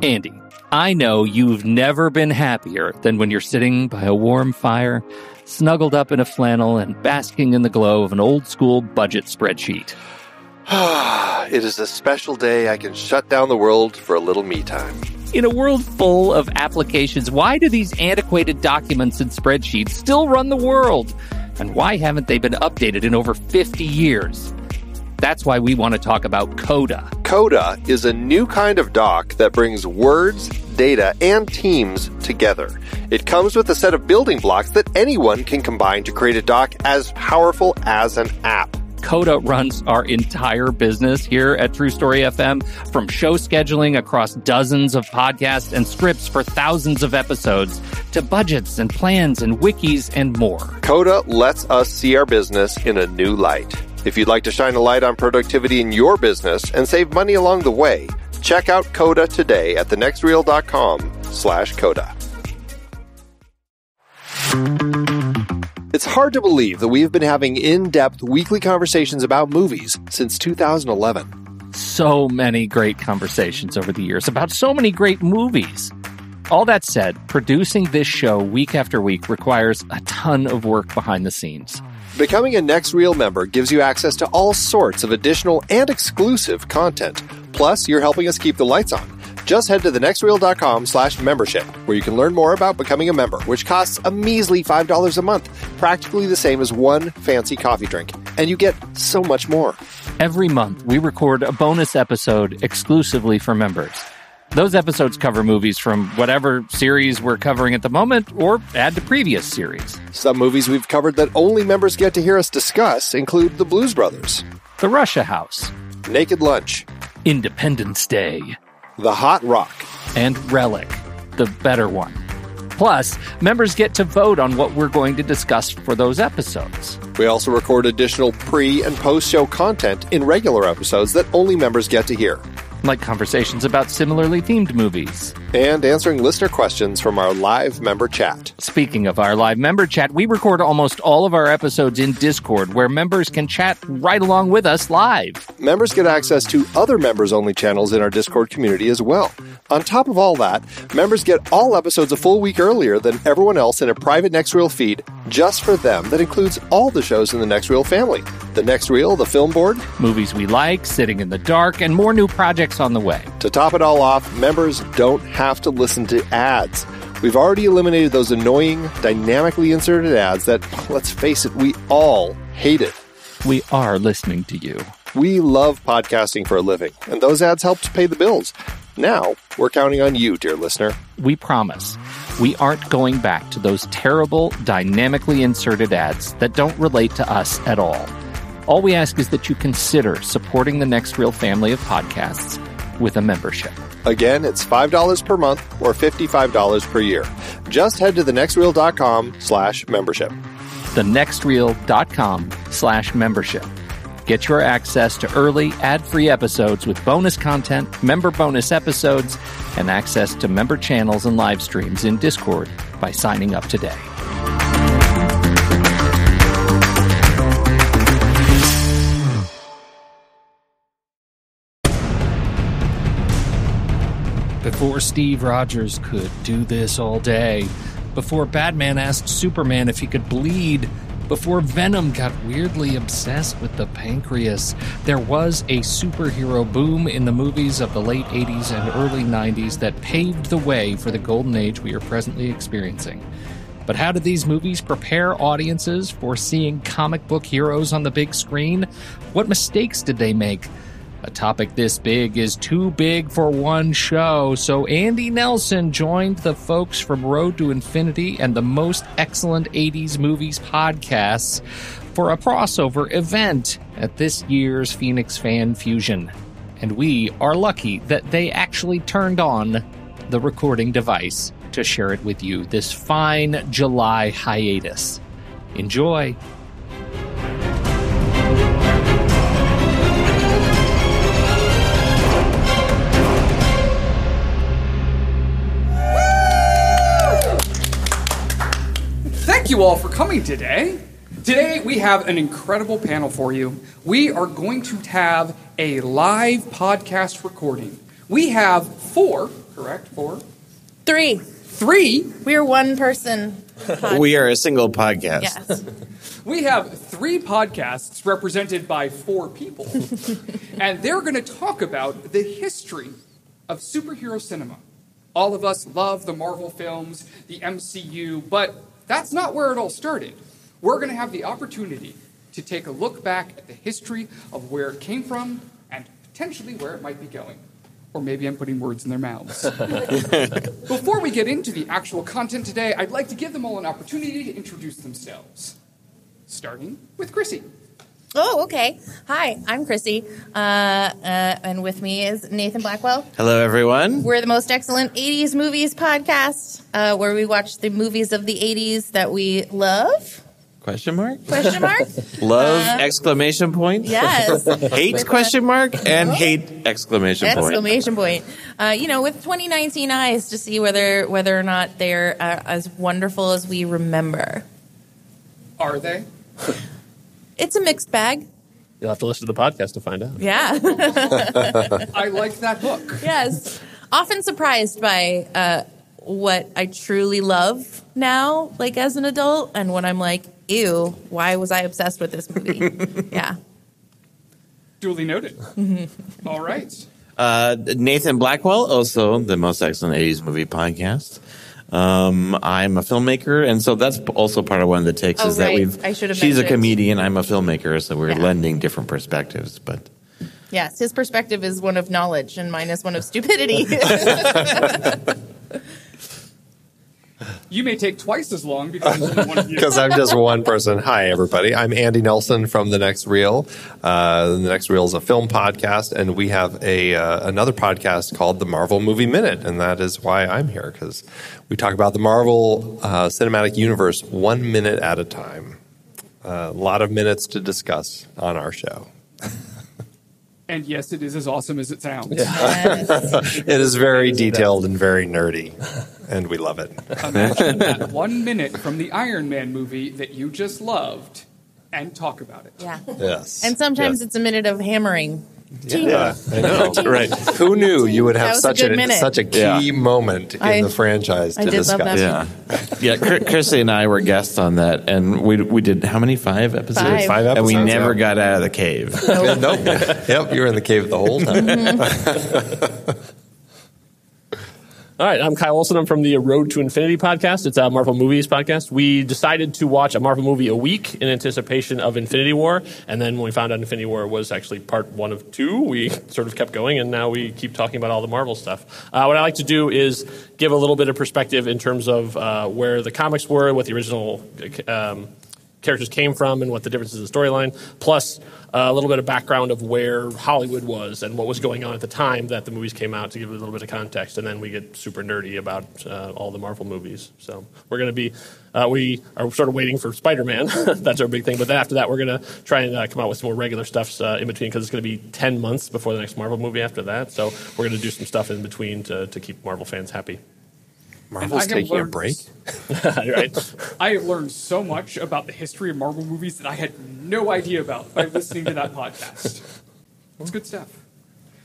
Andy, I know you've never been happier than when you're sitting by a warm fire, snuggled up in a flannel and basking in the glow of an old-school budget spreadsheet. It is a special day I can shut down the world for a little me time. In a world full of applications, why do these antiquated documents and spreadsheets still run the world? And why haven't they been updated in over 50 years? That's why we want to talk about Coda. Coda is a new kind of doc that brings words, data, and teams together. It comes with a set of building blocks that anyone can combine to create a doc as powerful as an app. Coda runs our entire business here at True Story FM, from show scheduling across dozens of podcasts and scripts for thousands of episodes, to budgets and plans and wikis and more. Coda lets us see our business in a new light. If you'd like to shine a light on productivity in your business and save money along the way, check out Coda today at thenextreel.com/Coda. It's hard to believe that we've been having in-depth weekly conversations about movies since 2011. So many great conversations over the years about so many great movies. All that said, producing this show week after week requires a ton of work behind the scenes. Becoming a Next Reel member gives you access to all sorts of additional and exclusive content. Plus, you're helping us keep the lights on. Just head to thenextreel.com/membership, where you can learn more about becoming a member, which costs a measly $5 a month, practically the same as one fancy coffee drink. And you get so much more. Every month, we record a bonus episode exclusively for members. Those episodes cover movies from whatever series we're covering at the moment, or add to previous series. Some movies we've covered that only members get to hear us discuss include The Blues Brothers, The Russia House, Naked Lunch, Independence Day, The Hot Rock, and Relic, the better one. Plus, members get to vote on what we're going to discuss for those episodes. We also record additional pre- and post-show content in regular episodes that only members get to hear. Like conversations about similarly themed movies. And answering listener questions from our live member chat. Speaking of our live member chat, we record almost all of our episodes in Discord, where members can chat right along with us live. Members get access to other members-only channels in our Discord community as well. On top of all that, members get all episodes a full week earlier than everyone else in a private Next Reel feed just for them that includes all the shows in the Next Reel family. The Next Reel, the Film Board, movies we like, Sitting in the Dark, and more new projects on the way. To top it all off, members don't have to listen to ads. We've already eliminated those annoying, dynamically inserted ads that, let's face it, we all hated. We are listening to you. We love podcasting for a living, and those ads help to pay the bills. Now, we're counting on you, dear listener. We promise. We aren't going back to those terrible, dynamically inserted ads that don't relate to us at all. All we ask is that you consider supporting the Next Reel family of podcasts with a membership. Again, it's $5 per month or $55 per year. Just head to thenextreel.com/membership. thenextreel.com/membership. Get your access to early, ad-free episodes with bonus content, member bonus episodes, and access to member channels and live streams in Discord by signing up today. Before Steve Rogers could do this all day, before Batman asked Superman if he could bleed, before Venom got weirdly obsessed with the pancreas, there was a superhero boom in the movies of the late 80s and early 90s that paved the way for the golden age we are presently experiencing. But how did these movies prepare audiences for seeing comic book heroes on the big screen? What mistakes did they make? A topic this big is too big for one show, so Andy Nelson joined the folks from Road to Infinity and the Most Excellent 80s Movies podcasts for a crossover event at this year's Phoenix Fan Fusion. And we are lucky that they actually turned on the recording device to share it with you this fine July hiatus. Enjoy! Thank you all for coming today. Today we have an incredible panel for you. We are going to have a live podcast recording. We have four, correct? Four? Three. Three? We're one person. We are a single podcast. Yes. We have three podcasts represented by four people. And they're going to talk about the history of superhero cinema. All of us love the Marvel films, the MCU, but that's not where it all started. We're going to have the opportunity to take a look back at the history of where it came from and potentially where it might be going. Or maybe I'm putting words in their mouths. Before we get into the actual content today, I'd like to give them all an opportunity to introduce themselves. Starting with Chrissy. Oh, okay. Hi, I'm Chrissy. And with me is Nathan Blackwell. Hello, everyone. We're the Most Excellent 80s Movies podcast, where we watch the movies of the 80s that we love. Question mark? Question mark? Love, exclamation point? Yes. Hate, question mark? And hate, exclamation point. Exclamation point. With 2019 eyes to see whether or not they're as wonderful as we remember. Are they? It's a mixed bag. You'll have to listen to the podcast to find out. Yeah. I like that hook. Yes. Often surprised by what I truly love now, like as an adult, and when I'm like, ew, why was I obsessed with this movie? Yeah. Duly noted. All right. Nathan Blackwell, also the Most Excellent 80s Movie podcast. I'm a filmmaker, and so that's also part of one of the takes is right. that she's a mentioned. comedian, I'm a filmmaker, so we're Yeah. lending different perspectives. But Yes, his perspective is one of knowledge, and mine is one of stupidity. You may take twice as long because there's only one of you. Because I'm just one person. Hi, everybody. I'm Andy Nelson from The Next Reel. The Next Reel is a film podcast, and we have another podcast called The Marvel Movie Minute, and that is why I'm here, because we talk about the Marvel Cinematic Universe 1 minute at a time. A lot of minutes to discuss on our show. And yes, it is as awesome as it sounds. Yes. It is very detailed and very nerdy, and we love it. Imagine that 1 minute from the Iron Man movie that you just loved and talk about it. Yeah. Yes. And sometimes Yes. it's a minute of hammering. Yeah, I know. right, Who knew you would That have was a good minute. such a key moment in the franchise I to did discuss? love that. yeah, Chrissy and I were guests on that, and we did how many? 5 episodes? 5. 5 And we episodes, never yeah. got out of the cave. Nope. Yep, you were in the cave the whole time. All right, I'm Kyle Olson. I'm from the Road to Infinity podcast. It's a Marvel Movies podcast. We decided to watch a Marvel movie a week in anticipation of Infinity War, and then when we found out Infinity War was actually part 1 of 2, we sort of kept going, and now we keep talking about all the Marvel stuff. What I like to do is give a little bit of perspective in terms of where the comics were, what the original characters came from, and what the differences in the storyline, plus a little bit of background of where Hollywood was and what was going on at the time that the movies came out, to give it a little bit of context, and then we get super nerdy about all the Marvel movies. So we're going to be, we are sort of waiting for Spider-Man. That's our big thing. But then after that, we're going to try and come out with some more regular stuff in between, because it's going to be 10 months before the next Marvel movie after that. So we're going to do some stuff in between to keep Marvel fans happy. Marvel's taking a break. Right? I have learned so much about the history of Marvel movies that I had no idea about by listening to that podcast. It's good stuff.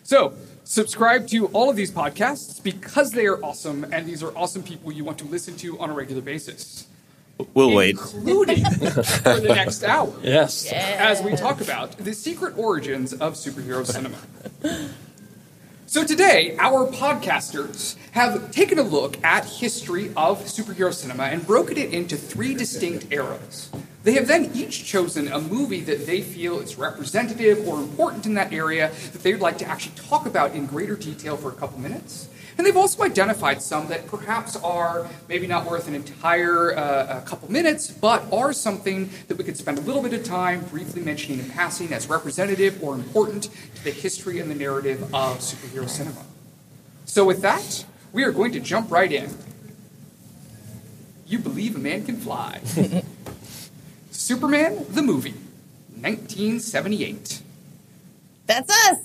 So, subscribe to all of these podcasts because they are awesome, and these are awesome people you want to listen to on a regular basis. We'll wait. Including for the next hour. Yes. As we talk about the secret origins of superhero cinema. So today, our podcasters have taken a look at history of superhero cinema and broken it into 3 distinct eras. They have then each chosen a movie that they feel is representative or important in that area that they would like to actually talk about in greater detail for a couple minutes. And they've also identified some that perhaps are maybe not worth an entire couple minutes, but are something that we could spend a little bit of time briefly mentioning in passing as representative or important to the history and the narrative of superhero cinema. So with that, we are going to jump right in. You believe a man can fly. Superman, the movie, 1978. That's us.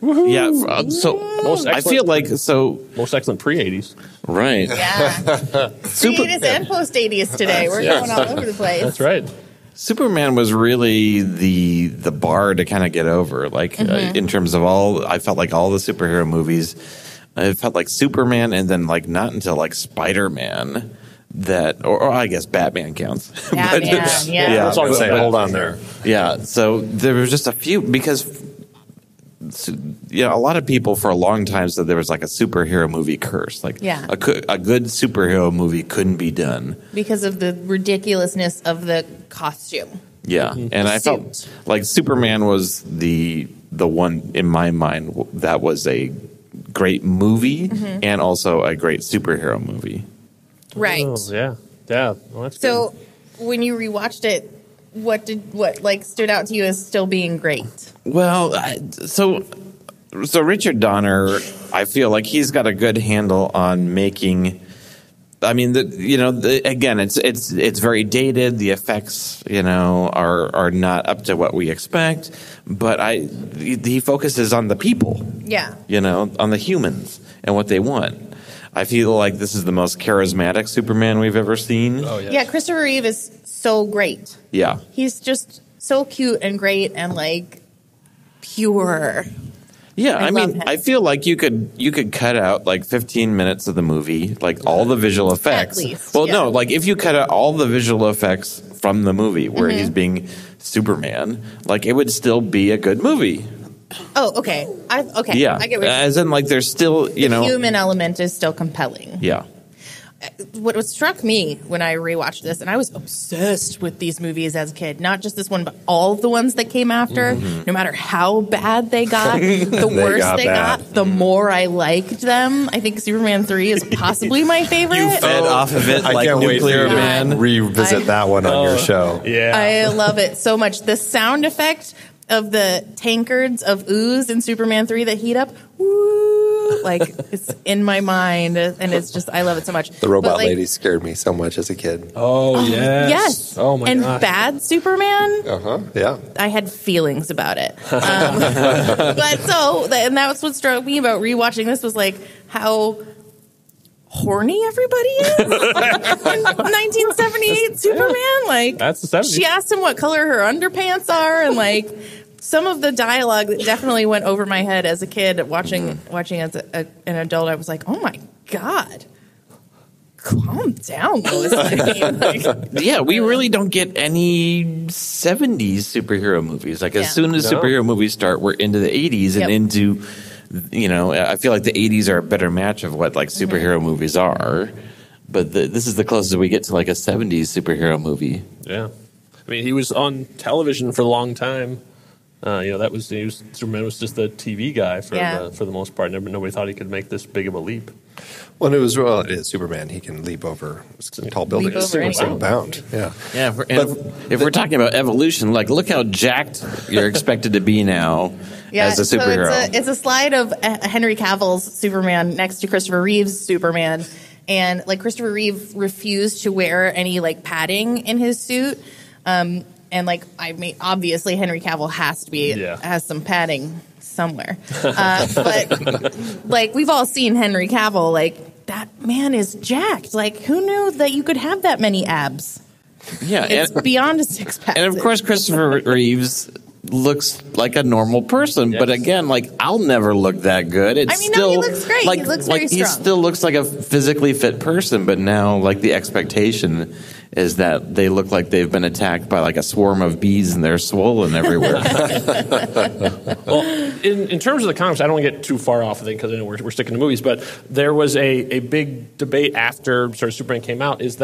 Yeah, so Most I feel like Most excellent pre-80s. right. Yeah. Pre-80s and post-80s today. We're going all over the place. That's right. Superman was really the bar to kind of get over, like in terms of I felt like all the superhero movies It felt like Superman, and then like not until like Spider-Man that, or I guess Batman counts. Batman, yeah. That's all I'm saying. Hold on there. Yeah, so there was just a few, because a lot of people for a long time said there was like a superhero movie curse. Like a good superhero movie couldn't be done because of the ridiculousness of the costume. Yeah, and I felt like Superman was the one in my mind that was a great movie and also a great superhero movie. Right. Oh, yeah. Well, that's so good. when you rewatched it, what stood out to you as still being great? Well, so Richard Donner, I feel like he's got a good handle on making. I mean, again, it's very dated. The effects, are not up to what we expect. But he focuses on the people. Yeah. On the humans and what they want. I feel like this is the most charismatic Superman we've ever seen. Oh, yes. Yeah, Christopher Reeve is so great. Yeah. He's just so cute and great and like pure. Yeah, I mean, him. I feel like you could cut out like 15 minutes of the movie, like all the visual effects. At least, well, yeah. no, like if you cut out all the visual effects from the movie where he's being Superman, like it would still be a good movie. Oh, okay. Yeah, I get what as in like there's still, the human element is still compelling. Yeah. What struck me when I rewatched this, and I was obsessed with these movies as a kid, not just this one, but all of the ones that came after, no matter how bad they got, the worse they got, the more I liked them. I think Superman 3 is possibly my favorite. You fed off of it like Nuclear Man. Revisit that one on your show. Yeah. I love it so much. The sound effect of the tankards of ooze in Superman 3 that heat up, woo, like it's in my mind, and it's just, I love it so much. The robot lady scared me so much as a kid. Oh, yes. Yes. Oh, my and gosh. bad Superman, Yeah. I had feelings about it. But and that's what struck me about rewatching this was like how horny everybody is in 1978 Superman. Like, that's the 70s. She asked him what color her underpants are, and like some of the dialogue that definitely went over my head as a kid watching as an adult. I was like, oh my God. Calm down, Lois Lane. Yeah, we really don't get any 70s superhero movies. Like, as soon as superhero movies start, we're into the 80s and into, I feel like the 80s are a better match of what, like, superhero movies are. But this is the closest we get to, like, a 70s superhero movie. Yeah. I mean, he was on television for a long time. Superman was just the TV guy for the most part. Nobody thought he could make this big of a leap. Well, it is Superman. He can leap over tall buildings in a single bound. Yeah. Yeah. If we're talking about evolution, like, look how jacked you're expected to be now as a superhero. So it's a slide of Henry Cavill's Superman next to Christopher Reeve's Superman. And like Christopher Reeve refused to wear any like padding in his suit. And like, I mean, obviously Henry Cavill has some padding somewhere. But like, we've all seen Henry Cavill, like, that man is jacked. Like, who knew that you could have that many abs? Yeah. It's beyond a six-pack. And of course, Christopher Reeves looks like a normal person, but again, like, I'll never look that good. It's he still looks great. Like, he looks very strong. He still looks like a physically fit person, but now, like, the expectation is that they look like they've been attacked by like a swarm of bees and they're swollen everywhere. Well, in terms of the comics, I don't want to get too far off of it because I know we're sticking to movies, but there was a big debate after sort of Superman came out, is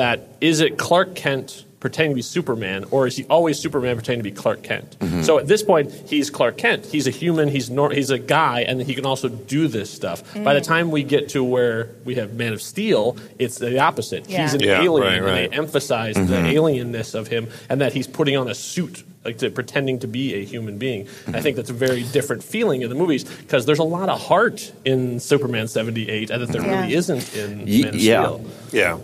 it Clark Kent pretending to be Superman, or is he always Superman pretending to be Clark Kent? Mm-hmm. So at this point, he's Clark Kent. He's a human, he's a guy, and he can also do this stuff. Mm. By the time we get to where we have Man of Steel, it's the opposite. Yeah. He's an alien, and they emphasize the alienness of him, and that he's putting on a suit, like pretending to be a human being. Mm-hmm. I think that's a very different feeling in the movies, because there's a lot of heart in Superman 78, and that there really isn't in Man of Steel. Yeah.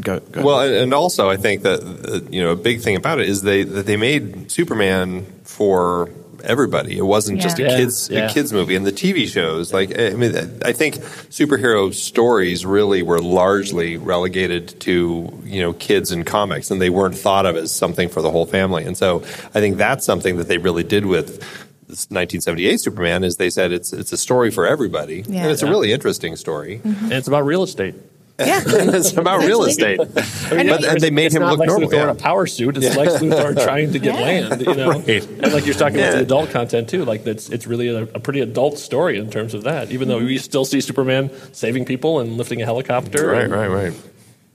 Go well, and also I think that a big thing about it is that they made Superman for everybody. It wasn't just a kids movie. And the TV shows, like, I mean, I think superhero stories really were largely relegated to kids and comics, and they weren't thought of as something for the whole family. And so I think that's something that they really did with this 1978 Superman is they said it's a story for everybody, Yeah. and it's a really interesting story. And it's about real estate. Yeah. It's about real estate, and they made It's him not look Lex normal. Luthor in a power suit. It's Lex Luthor trying to get land, you know. And like you're talking about the adult content too, like it's really a pretty adult story in terms of that. Even though we still see Superman saving people and lifting a helicopter. Right.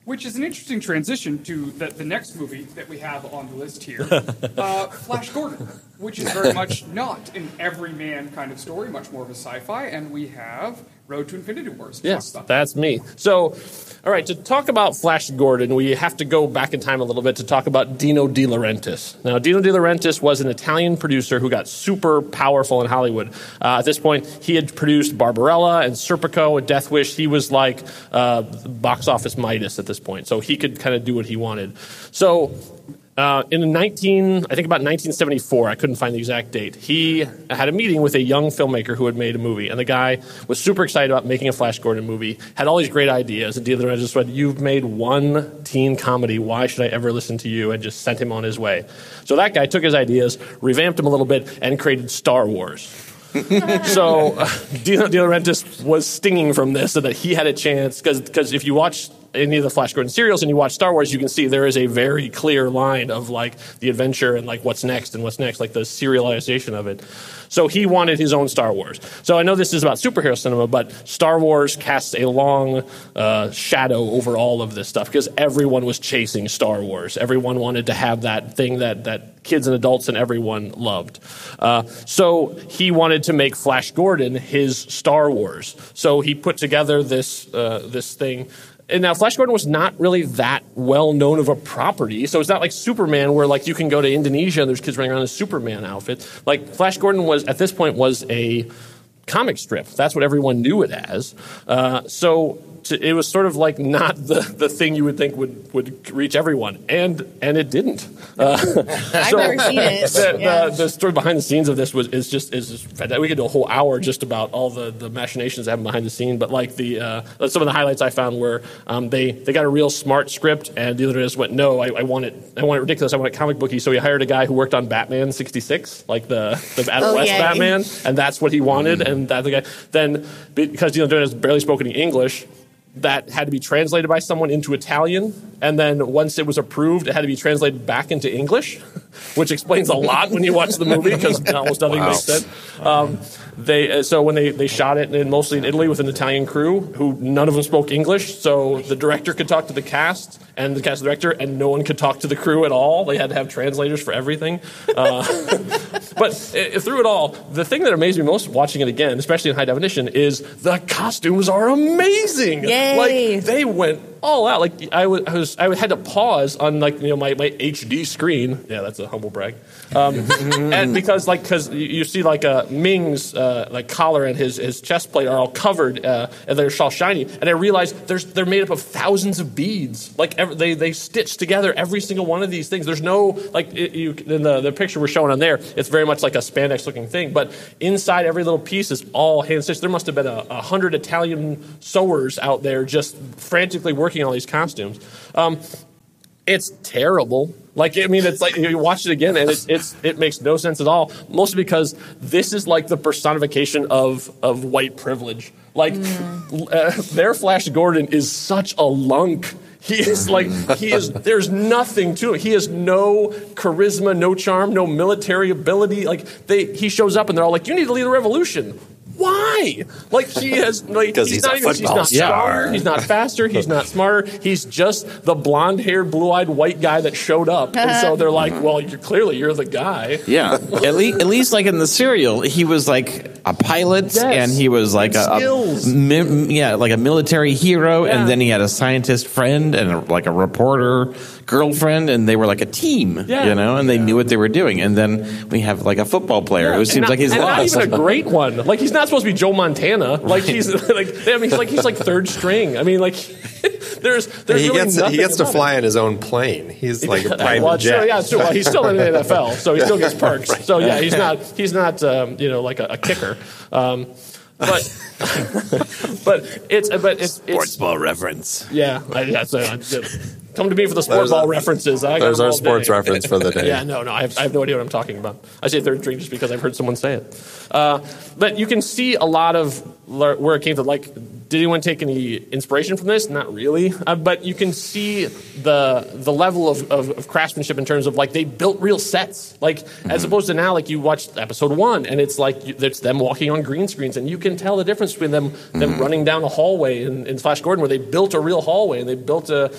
Which is an interesting transition to the next movie that we have on the list here, Flash Gordon, which is very much not an everyman kind of story, much more of a sci-fi, and we have Road to Infinity Wars. Yes, that's me. So, all right, to talk about Flash Gordon, we have to go back in time a little bit to talk about Dino De Laurentiis. Now, Dino De Laurentiis was an Italian producer who got super powerful in Hollywood. At this point, he had produced Barbarella and Serpico and Death Wish. He was like box office Midas at this point, so he could kind of do what he wanted. So, in about 1974, I couldn't find the exact date, he had a meeting with a young filmmaker who had made a movie, and the guy was super excited about making a Flash Gordon movie, had all these great ideas, and De Laurentiis said, "You've made one teen comedy, why should I ever listen to you?" and just sent him on his way. So that guy took his ideas, revamped them a little bit, and created Star Wars. So De Laurentiis was stinging from this, so that he had a chance, because if you watch any of the Flash Gordon serials and you watch Star Wars, you can see there is a very clear line of like the adventure and like what's next, like the serialization of it. So he wanted his own Star Wars. So I know this is about superhero cinema, but Star Wars casts a long shadow over all of this stuff because everyone was chasing Star Wars. Everyone wanted to have that thing that kids and adults and everyone loved. So he wanted to make Flash Gordon his Star Wars. So he put together this thing. And now Flash Gordon was not really that well known of a property, so it's not like Superman where like you can go to Indonesia and there's kids running around in Superman outfits. Like Flash Gordon was at this point was a comic strip. That's what everyone knew it as. It was sort of like not the thing you would think would reach everyone, and it didn't. I've never seen it. The story behind the scenes of this is just fantastic. We could do a whole hour just about all the machinations that happen behind the scene. But like some of the highlights I found were they got a real smart script, and the other just went, no, I want it ridiculous. I want it comic booky. So he hired a guy who worked on Batman '66, like the Adam West Batman, and that's what he wanted. And that the guy then because Dylan barely spoke any English, that had to be translated by someone into Italian, and then once it was approved, it had to be translated back into English, which explains a lot when you watch the movie because almost nothing makes sense. So when they shot it, and mostly in Italy with an Italian crew, who none of them spoke English, so the director could talk to the cast and the cast director, and no one could talk to the crew at all. They had to have translators for everything. But through it all, the thing that amazed me most watching it again, especially in high definition, is the costumes are amazing. Yay. Like they went all out. Like I had to pause on like my HD screen. Yeah, that's a humble brag. And because you see like Ming's like collar and his chest plate are all covered and they're all shiny. And I realized they're made up of thousands of beads. Like they stitch together every single one of these things. There's no in the picture we're showing on there. It's very much like a spandex looking thing, but inside every little piece is all hand stitched. There must have been 100 Italian sewers out there just frantically working on all these costumes. It's terrible. It's like you watch it again and it makes no sense at all. Mostly because this is like the personification of white privilege. Their Flash Gordon is such a lunk. There's nothing to him. He has no charisma, no charm, no military ability. He shows up and they're all like, you need to lead a revolution. Why? He's not stronger, he's not faster, he's not smarter. He's just the blonde-haired, blue-eyed white guy that showed up. And so they're like, well, you're the guy. Yeah. At least like in the serial, he was like a pilot and he was like a military hero. Yeah. And then he had a scientist friend and a reporter girlfriend, and they were like a team, and they knew what they were doing. And then we have like a football player who seems like he's lost. Not even a great one. He's not supposed to be Joe Montana. He's like third string. I mean, there's he really gets nothing. He gets to fly it. in his own plane. He's like a private jet. Sure, yeah, true. Well, he's still in the NFL, so he still gets perks. Right. So yeah, he's not like a kicker. But it's sports ball reference. Yeah, Come to me for the sport ball references. There's our sports reference for the day. Yeah, no, I have no idea what I'm talking about. I say third string just because I've heard someone say it. But you can see a lot of where it came from. Like, did anyone take any inspiration from this? Not really. But you can see the level of craftsmanship in terms of, like, they built real sets. Like, as opposed to now, like, you watch episode 1, and it's like, it's them walking on green screens, and you can tell the difference between them running down a hallway in Flash Gordon, where they built a real hallway, and they built a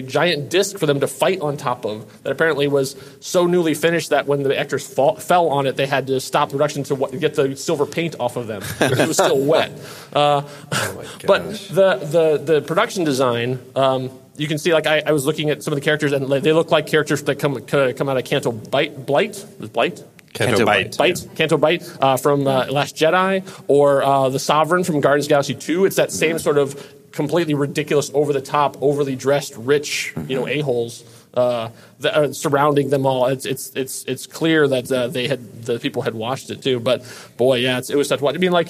giant disc for them to fight on top of that apparently was so newly finished that when the actors fell on it, they had to stop the production to get the silver paint off of them. It was still wet. But the production design, you can see, like, I was looking at some of the characters, and they look like characters that come out of Canto Bight? Canto Bight from Last Jedi, or the Sovereign from Guardians of the Galaxy 2. It's that same sort of completely ridiculous, over-the-top, overly dressed, rich, a-holes that are surrounding them all. It's clear that the people had watched it too. But boy, yeah, it was tough to watch. I mean, like,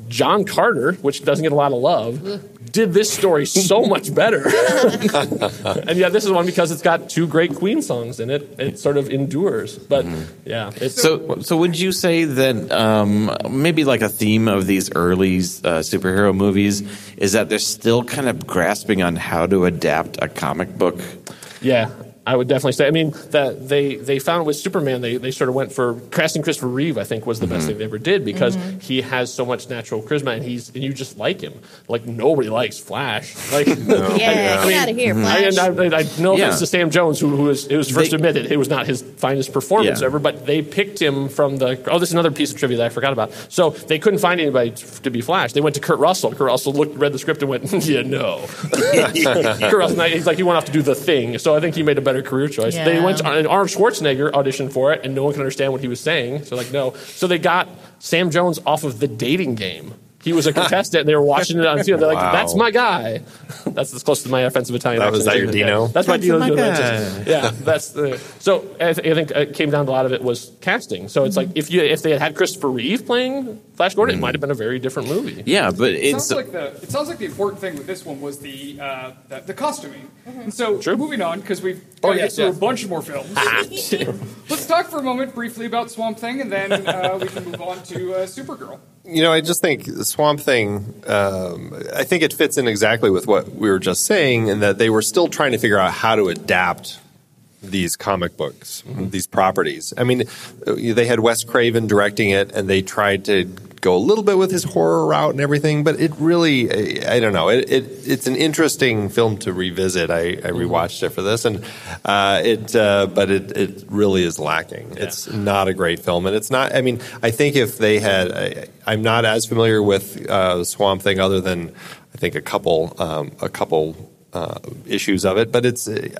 John Carter, which doesn't get a lot of love, did this story so much better. And yeah, this is one because it's got 2 great Queen songs in it. It sort of endures. But yeah, so would you say that maybe like a theme of these early superhero movies is that they're still kind of grasping on how to adapt a comic book? Yeah, I would definitely say. I mean, that they found with Superman, they sort of went for casting Christopher Reeve. I think was the best thing they ever did because he has so much natural charisma, and you just like him. Like, nobody likes Flash. Like, get out of here, Flash. I know it's to Sam Jones, who was first admitted it was not his finest performance ever, but they picked him from this is another piece of trivia that I forgot about. So they couldn't find anybody to be Flash. They went to Kurt Russell. Kurt Russell read the script and went, yeah, no. Kurt Russell, he's like, he went off to do The Thing. So I think he made a better career choice. Yeah. They went to Arnold Schwarzenegger auditioned for it, and no one could understand what he was saying. So like, no. So they got Sam Jones off of The Dating Game. He was a contestant, and they were watching it on TV. They're like, that's my guy. That's as close to my offensive Italian accent. Was that your Dino? That's my Dino. Yeah, so I think it came down to a lot of it was casting. So it's like, if they had Christopher Reeve playing Flash Gordon, it might have been a very different movie. Yeah, but it sounds like the important thing with this one was the costuming. And so moving on, because we've got to get through a bunch more films. Let's talk for a moment briefly about Swamp Thing, and then we can move on to Supergirl. I just think Swamp Thing, I think it fits in exactly with what we were just saying, in that they were still trying to figure out how to adapt these comic books, these properties. I mean, they had Wes Craven directing it, and they tried to go a little bit with his horror route and everything, but it really, I don't know, it's an interesting film to revisit. I rewatched it for this, and but it really is lacking. Yeah. It's not a great film, and it's not. I mean, I think if they had, I'm not as familiar with Swamp Thing other than I think a couple issues of it, but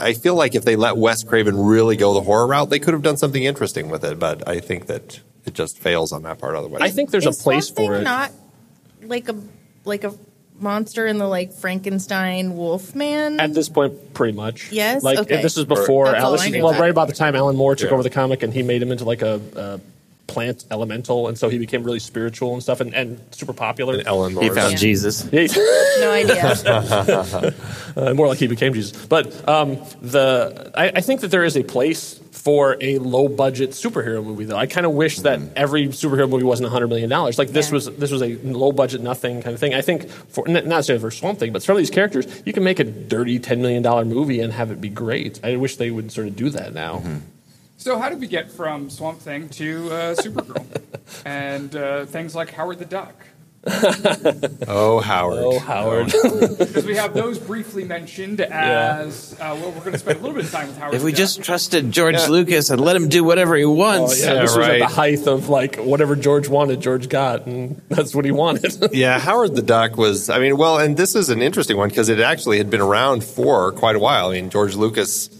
I feel like if they let Wes Craven really go the horror route, they could have done something interesting with it. But I think that it just fails on that part otherwise. I think there's a place for it. Not like a monster in the like Frankenstein Wolfman? At this point, pretty much. Yes. Like okay. This is before right about the time Alan Moore took over the comic, and he made him into like a plant elemental, and so he became really spiritual and stuff, and super popular. And Ellen Moore. He found Jesus. No idea. More like he became Jesus. But I think that there is a place for a low-budget superhero movie, though. I kind of wish that every superhero movie wasn't $100 million. Like this was a low-budget, nothing kind of thing. I think for not necessarily for Swamp Thing, but some of these characters, you can make a dirty $10 million movie and have it be great. I wish they would sort of do that now. Mm-hmm. So how did we get from Swamp Thing to Supergirl and things like Howard the Duck? Oh, Howard. Because we have those briefly mentioned as, we're going to spend a little bit of time with Howard If the we Duck. just trusted George Lucas and let him do whatever he wants. This was at the height of like whatever George wanted, George got, and that's what he wanted. Yeah, Howard the Duck was, and this is an interesting one because it actually had been around for quite a while. I mean, George Lucas,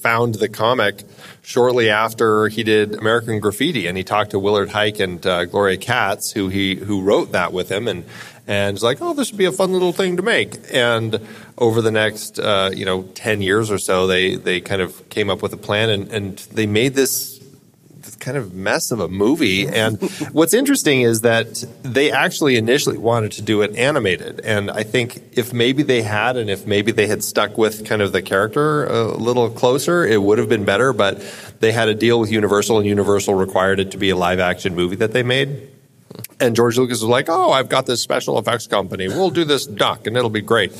found the comic shortly after he did American Graffiti, and he talked to Willard Huyck and Gloria Katz, who wrote that with him, and was like, oh, this would be a fun little thing to make. And over the next 10 years or so, they kind of came up with a plan, and they made this kind of mess of a movie. And what's interesting is that they actually initially wanted to do it animated. And I think if maybe they had, and if maybe they had stuck with kind of the character a little closer, it would have been better. But they had a deal with Universal, and Universal required it to be a live action movie that they made. And George Lucas was like, oh, I've got this special effects company. We'll do this duck, and it'll be great.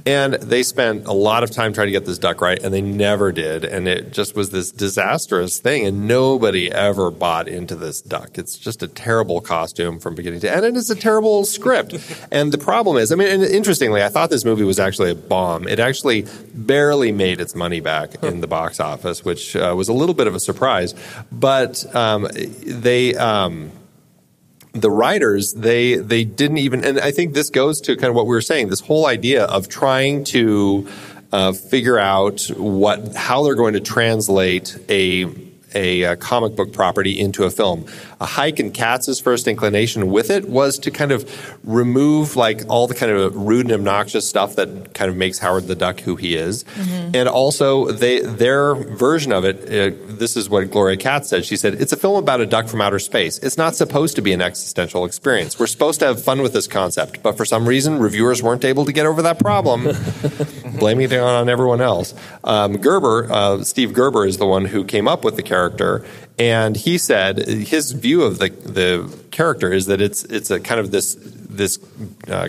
And they spent a lot of time trying to get this duck right, and they never did. And it just was this disastrous thing, and nobody ever bought into this duck. It's just a terrible costume from beginning to end, and it's a terrible script. And the problem is, I mean, and interestingly, I thought this movie was actually a bomb. It actually barely made its money back in the box office, which was a little bit of a surprise. But the writers, they didn't even, and I think this goes to kind of what we were saying, this whole idea of trying to figure out how they're going to translate a comic book property into a film. Hike and Katz's first inclination with it was to kind of remove like all the kind of rude and obnoxious stuff that kind of makes Howard the Duck who he is. Mm-hmm. And also their version of it, this is what Gloria Katz said. She said, it's a film about a duck from outer space. It's not supposed to be an existential experience. We're supposed to have fun with this concept, but for some reason, reviewers weren't able to get over that problem, blaming it on everyone else. Steve Gerber is the one who came up with the character. And he said his view of the character is that it's a kind of this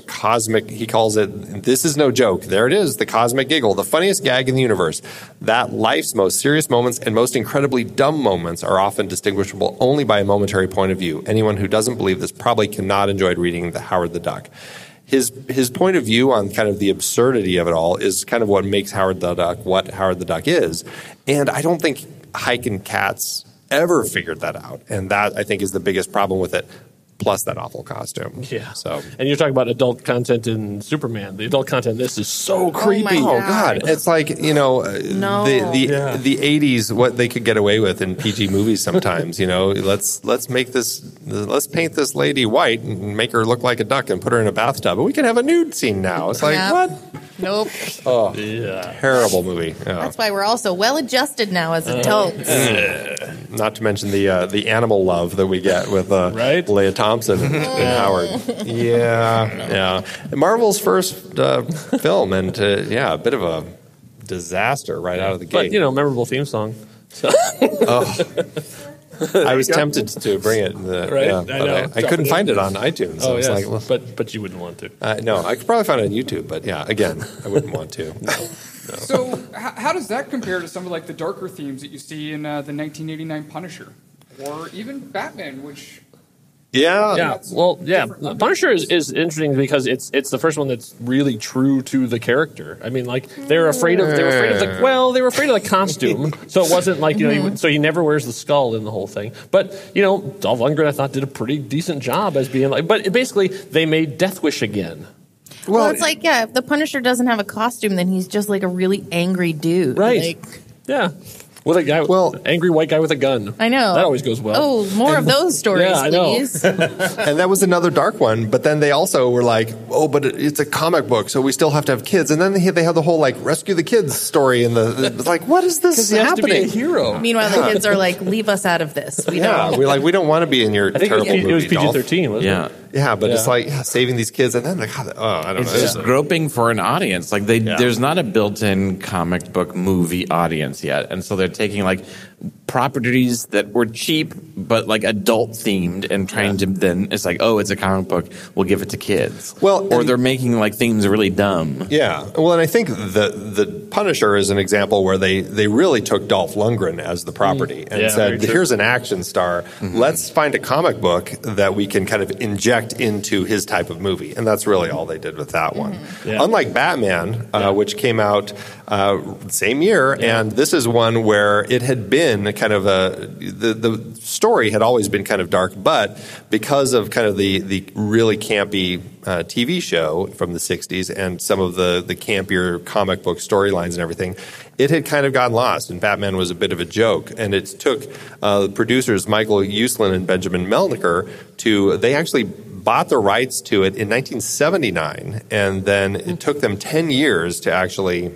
cosmic, he calls it, this is no joke. There it is, the cosmic giggle, the funniest gag in the universe. That life's most serious moments and most incredibly dumb moments are often distinguishable only by a momentary point of view. Anyone who doesn't believe this probably cannot enjoy reading the Howard the Duck. His point of view on kind of the absurdity of it all is kind of what makes Howard the Duck what Howard the Duck is. And I don't think Hike and Katz ever figured that out. And that, I think, is the biggest problem with it, plus that awful costume. Yeah. So, and you're talking about adult content in Superman. The adult content in this is so creepy. Oh, God. It's like, the 80s, what they could get away with in PG movies sometimes, let's paint this lady white and make her look like a duck and put her in a bathtub. And we can have a nude scene now. It's like, what? Nope. Oh, yeah. Terrible movie. Oh. That's why we're all so well adjusted now as adults. Not to mention the animal love that we get with Leah Thompson and Howard. Yeah. Marvel's first film, and a bit of a disaster right out of the gate. But memorable theme song. I was tempted to bring it. I couldn't find it on iTunes. Oh, yes. But you wouldn't want to. No, I could probably find it on YouTube. But again, I wouldn't want to. No. So how does that compare to some of like the darker themes that you see in the 1989 Punisher, or even Batman, which? Yeah. Punisher is interesting because it's the first one that's really true to the character. I mean, like they were afraid of the costume, so it wasn't like so he never wears the skull in the whole thing. But Dolph Lundgren, I thought, did a pretty decent job as being like. But basically, they made Death Wish again. Well, it's like if the Punisher doesn't have a costume, then he's just like a really angry dude, right? With a guy, angry white guy with a gun. I know. That always goes well. Oh, more of those stories, please. And that was another dark one. But then they also were like, but it's a comic book, so we still have to have kids. And then they have the whole like rescue the kids story. And it's like, what is this happening? He has to be a hero. Meanwhile, the kids are like, leave us out of this. We don't want to be in your terrible movie. It was PG-13, wasn't it? Yeah, but it's like saving these kids, and then I don't know. It's just groping for an audience. Like there's not a built-in comic book movie audience yet, and so they're taking like properties that were cheap but like adult themed and trying to then it's like, it's a comic book, we'll give it to kids. Or they're making like themes really dumb. Yeah. Well, and I think the Punisher is an example where they really took Dolph Lundgren as the property and said, here's an action star. Mm-hmm. Let's find a comic book that we can kind of inject into his type of movie. And that's really all they did with that one. Mm-hmm. Yeah. Unlike Batman, which came out same year, and this is one where it had been kind of the story had always been kind of dark, but because of kind of the really campy TV show from the 60s and some of the campier comic book storylines and everything, it had kind of gotten lost, and Batman was a bit of a joke. And it took producers Michael Uslan and Benjamin Melniker they actually bought the rights to it in 1979, and then it took them 10 years to actually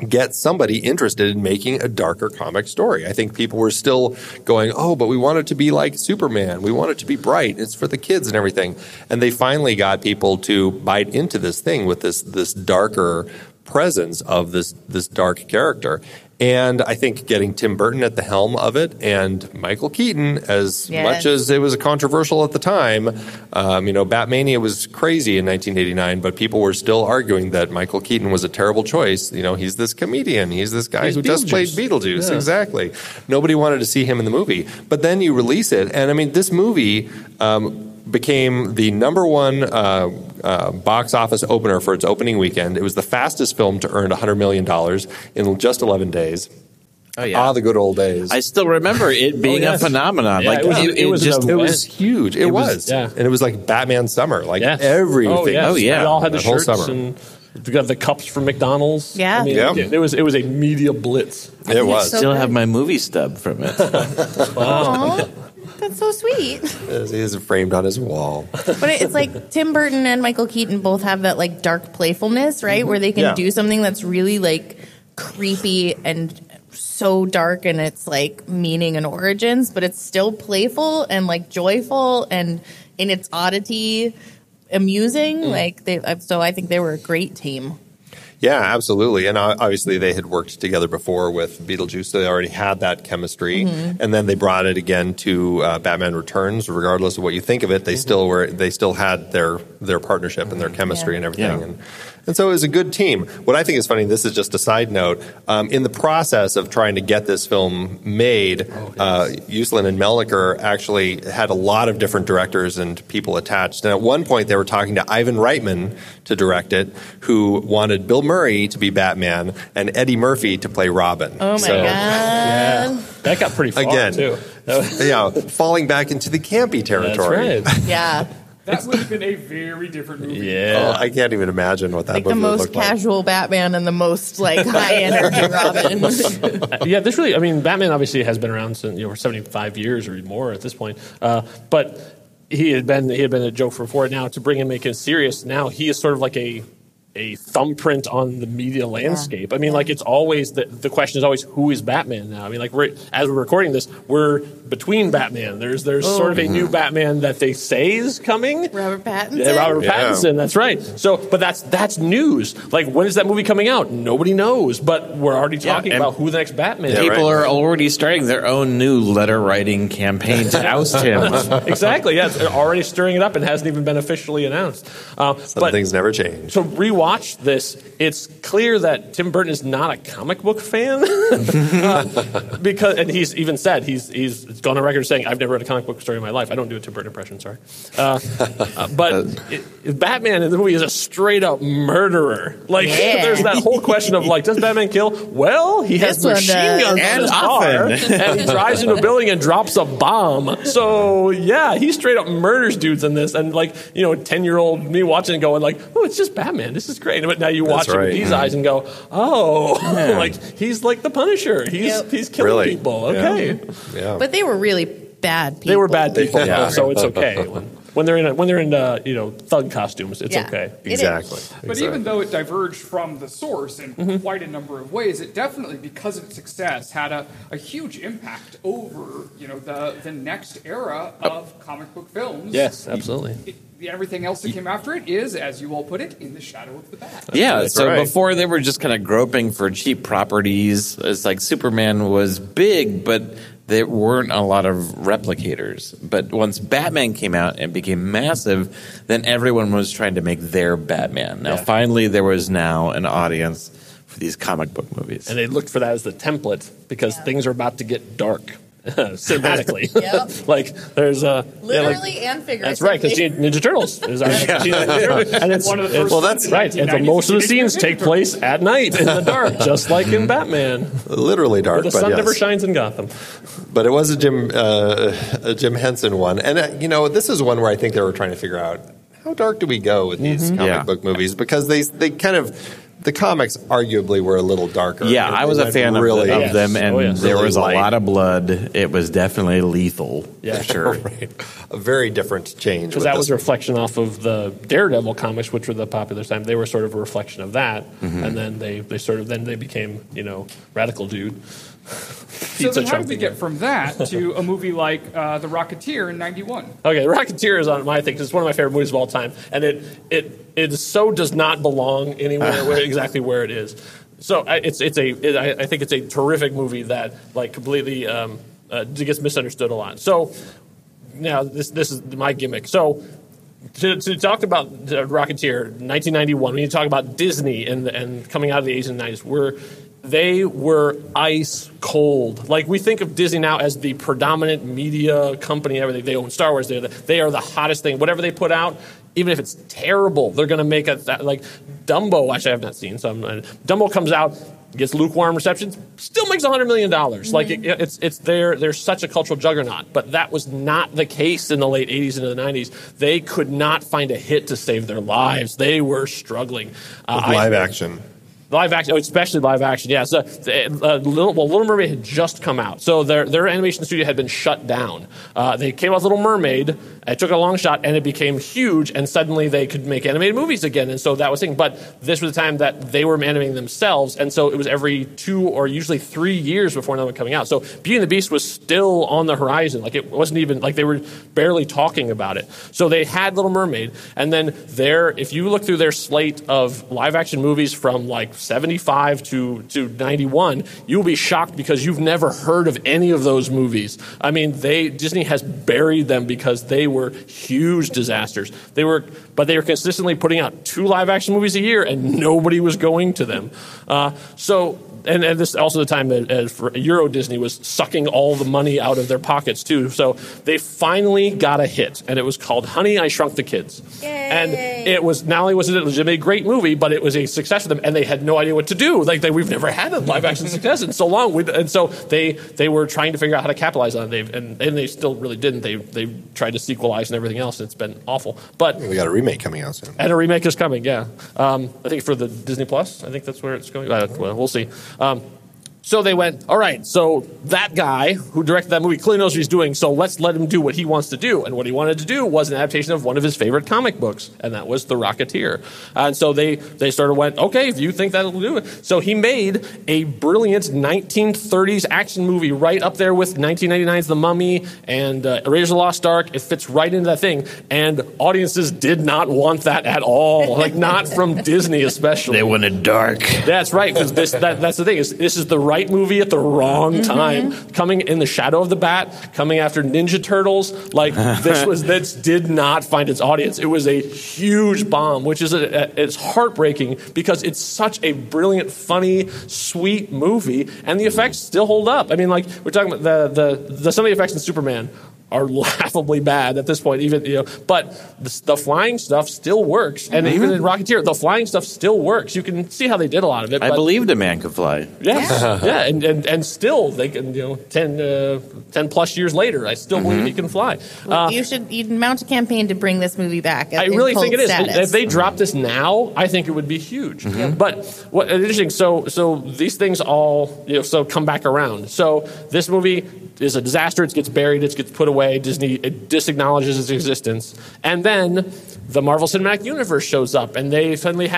get somebody interested in making a darker comic story. I think people were still going, oh, but we want it to be like Superman. We want it to be bright. It's for the kids and everything. And they finally got people to bite into this thing with this darker presence of this dark character. And I think getting Tim Burton at the helm of it and Michael Keaton, as much as it was controversial at the time, Batmania was crazy in 1989, but people were still arguing that Michael Keaton was a terrible choice. He's this comedian. He's this guy who just played Beetlejuice. Yeah. Exactly. Nobody wanted to see him in the movie. But then you release it, and this movie became the number one box office opener for its opening weekend. It was the fastest film to earn $100 million in just 11 days. Oh, yeah. The good old days. I still remember it being a phenomenon. Yeah, it was huge. It was. Yeah. And it was like Batman Summer. Everything. Oh, yeah. We all had the whole shirts summer. and we got the cups from McDonald's. Yeah. It was a media blitz. It was. I still have my movie stub from it. Aww. That's so sweet. He is framed on his wall. But it's like Tim Burton and Michael Keaton both have that like dark playfulness, right? Mm-hmm. Where they can do something that's really like creepy and so dark in its like meaning and origins, but it's still playful and like joyful and in its oddity amusing. So I think they were a great team. Yeah, absolutely. And obviously they had worked together before with Beetlejuice, so they already had that chemistry. Mm-hmm. And then they brought it again to Batman Returns. Regardless of what you think of it, they still had their partnership and their chemistry and everything. Yeah. And so it was a good team. What I think is funny, this is just a side note, in the process of trying to get this film made, Uslan and Melniker actually had a lot of different directors and people attached. And at one point they were talking to Ivan Reitman to direct it, who wanted Bill Murray to be Batman and Eddie Murphy to play Robin. Oh my God. Yeah. That got pretty far, too. Falling back into the campy territory. That's right. Yeah. That would have been a very different movie. Yeah. I can't even imagine what that movie would look like. The most casual Batman and the most high energy Robin. Yeah, Batman obviously has been around since for 75 years or more at this point. But he had been a joke before. Now to bring him, make it serious. Now he is sort of like a thumbprint on the media landscape. Yeah. It's always the question is always who is Batman now? As we're recording this, we're between Batman. There's sort of a new Batman that they say is coming. Robert Pattinson. Yeah, Robert Pattinson. That's right. So, but that's news. When is that movie coming out? Nobody knows. But we're already talking about who the next Batman is. People are already starting their own new letter writing campaign to oust him. Exactly. Yeah, they're already stirring it up and hasn't even been officially announced. Some things never change. So rewatch this. It's clear that Tim Burton is not a comic book fan and he's even said he's gone on record saying, I've never read a comic book story in my life. I don't do a Tim Burton impression, sorry. But Batman in the movie is a straight up murderer. There's that whole question of does Batman kill? Well, he has machine guns in his car, and he drives into a building and drops a bomb. So yeah, he straight up murders dudes in this. And 10-year-old me watching and going oh, it's just Batman. This is great. But now you watch it with these eyes and go, oh, he's like the Punisher. He's killing people. Okay. Yeah. But they were really bad people. They were bad people, so it's okay. When they're in thug costumes, it's okay. Exactly. But even though it diverged from the source in quite a number of ways, it definitely, because of its success, had a huge impact over the next era of comic book films. Yes, absolutely. Everything else that came after it is, as you all put it, in the shadow of the bat. Yeah, before they were just kind of groping for cheap properties. It's like Superman was big, but there weren't a lot of replicators. But once Batman came out and became massive, then everyone was trying to make their Batman. Now, finally, there was now an audience for these comic book movies. And they looked for that as the template because things are about to get dark. Cinematically. There's literally and figuratively. That's right, because Ninja Turtles is our and it's one of the first. That's right. And so most of the scenes take place at night in the dark, just like in Batman. Literally dark. Where the sun never shines in Gotham. But it was a Jim Henson one, and this is one where I think they were trying to figure out how dark do we go with these comic book movies, because they kind of the comics arguably were a little darker. Yeah, I was a fan of them, and there was a lot of blood. It was definitely lethal, for sure. Right. A very different change. Because that was a reflection off of the Daredevil comics, which were the popular time. They were sort of a reflection of that, and then they became, radical dude. So then how did we get from that to a movie like The Rocketeer in 91? Okay, The Rocketeer is on my thing because it's one of my favorite movies of all time, and it so does not belong anywhere exactly where it is. So I think it's a terrific movie that completely gets misunderstood a lot. So now this is my gimmick. So to talk about The Rocketeer, 1991, when you talk about Disney and coming out of the 80s and 90s, they were ice cold. Like, we think of Disney now as the predominant media company and everything. They own Star Wars. They are the hottest thing. Whatever they put out, even if it's terrible, they're going to make it. Like Dumbo, actually I have not seen. Dumbo comes out, gets lukewarm receptions, still makes $100 million. Like, they're such a cultural juggernaut. But that was not the case in the late 80s into the 90s. They could not find a hit to save their lives. They were struggling. With live action. Live action, especially live action, yeah. So, Little Mermaid had just come out, so their animation studio had been shut down. They came out with Little Mermaid. It took a long shot, and it became huge. And suddenly, they could make animated movies again. And so that was the thing. But this was the time that they were animating themselves, and so it was every 2 or usually 3 years before another one coming out. So Beauty and the Beast was still on the horizon. Like, it wasn't even like they were barely talking about it. So they had Little Mermaid, and then if you look through their slate of live action movies from 75 to 91, you'll be shocked because you've never heard of any of those movies. I mean, Disney has buried them because they were huge disasters. But they were consistently putting out 2 live action movies a year, and nobody was going to them. And this is also the time that for Euro Disney was sucking all the money out of their pockets too. So they finally got a hit, and it was called Honey, I Shrunk the Kids. Yay. And it was not only was it a legitimately great movie, but it was a success for them, and they had no idea what to do. We've never had a live action success in so long, and so they were trying to figure out how to capitalize on it. And they still really didn't. They tried to sequelize and everything else, and it's been awful. But we got a remake coming out soon. And a remake is coming, yeah. I think for the Disney Plus. I think that's where it's going. Well, we'll see. So they went, all right, so that guy who directed that movie clearly knows what he's doing, so let's let him do what he wants to do. And what he wanted to do was an adaptation of one of his favorite comic books, and that was The Rocketeer. And so they sort of went, okay, if you think that'll do it. So he made a brilliant 1930s action movie right up there with 1999's The Mummy and Raiders of the Lost Ark. It fits right into that thing. And audiences did not want that at all, not from Disney especially. They wanted dark. That's right, because that's the thing. This is the right movie at the wrong time, coming in the shadow of the bat, coming after Ninja Turtles. This did not find its audience. It was a huge bomb, which is it's heartbreaking because it's such a brilliant, funny, sweet movie, and the effects still hold up. I mean, we're talking about some of the effects in Superman are laughably bad at this point, but the flying stuff still works. And even in Rocketeer, the flying stuff still works. You can see how they did a lot of it. I believed a man could fly. Yeah. And still they can, 10 plus years later, I still believe he can fly. You'd mount a campaign to bring this movie back. I really think it is. If they drop this now, I think it would be huge. But what interesting, so these things all, come back around. So this movie is a disaster. It gets buried. It gets put away. Disney disacknowledges its existence. And then the Marvel Cinematic Universe shows up, and they suddenly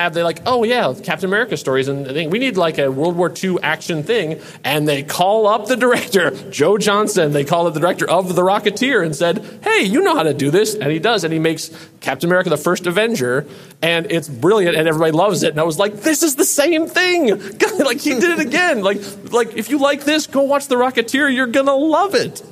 oh yeah, Captain America stories, and we need a World War II action thing. And they call up the director, Joe Johnston. They call up the director of The Rocketeer and said, hey, you know how to do this. And he does. And he makes Captain America the first Avenger. And it's brilliant, and everybody loves it. And I was like, this is the same thing. He did it again. If you like this, go watch The Rocketeer. You're going to love it.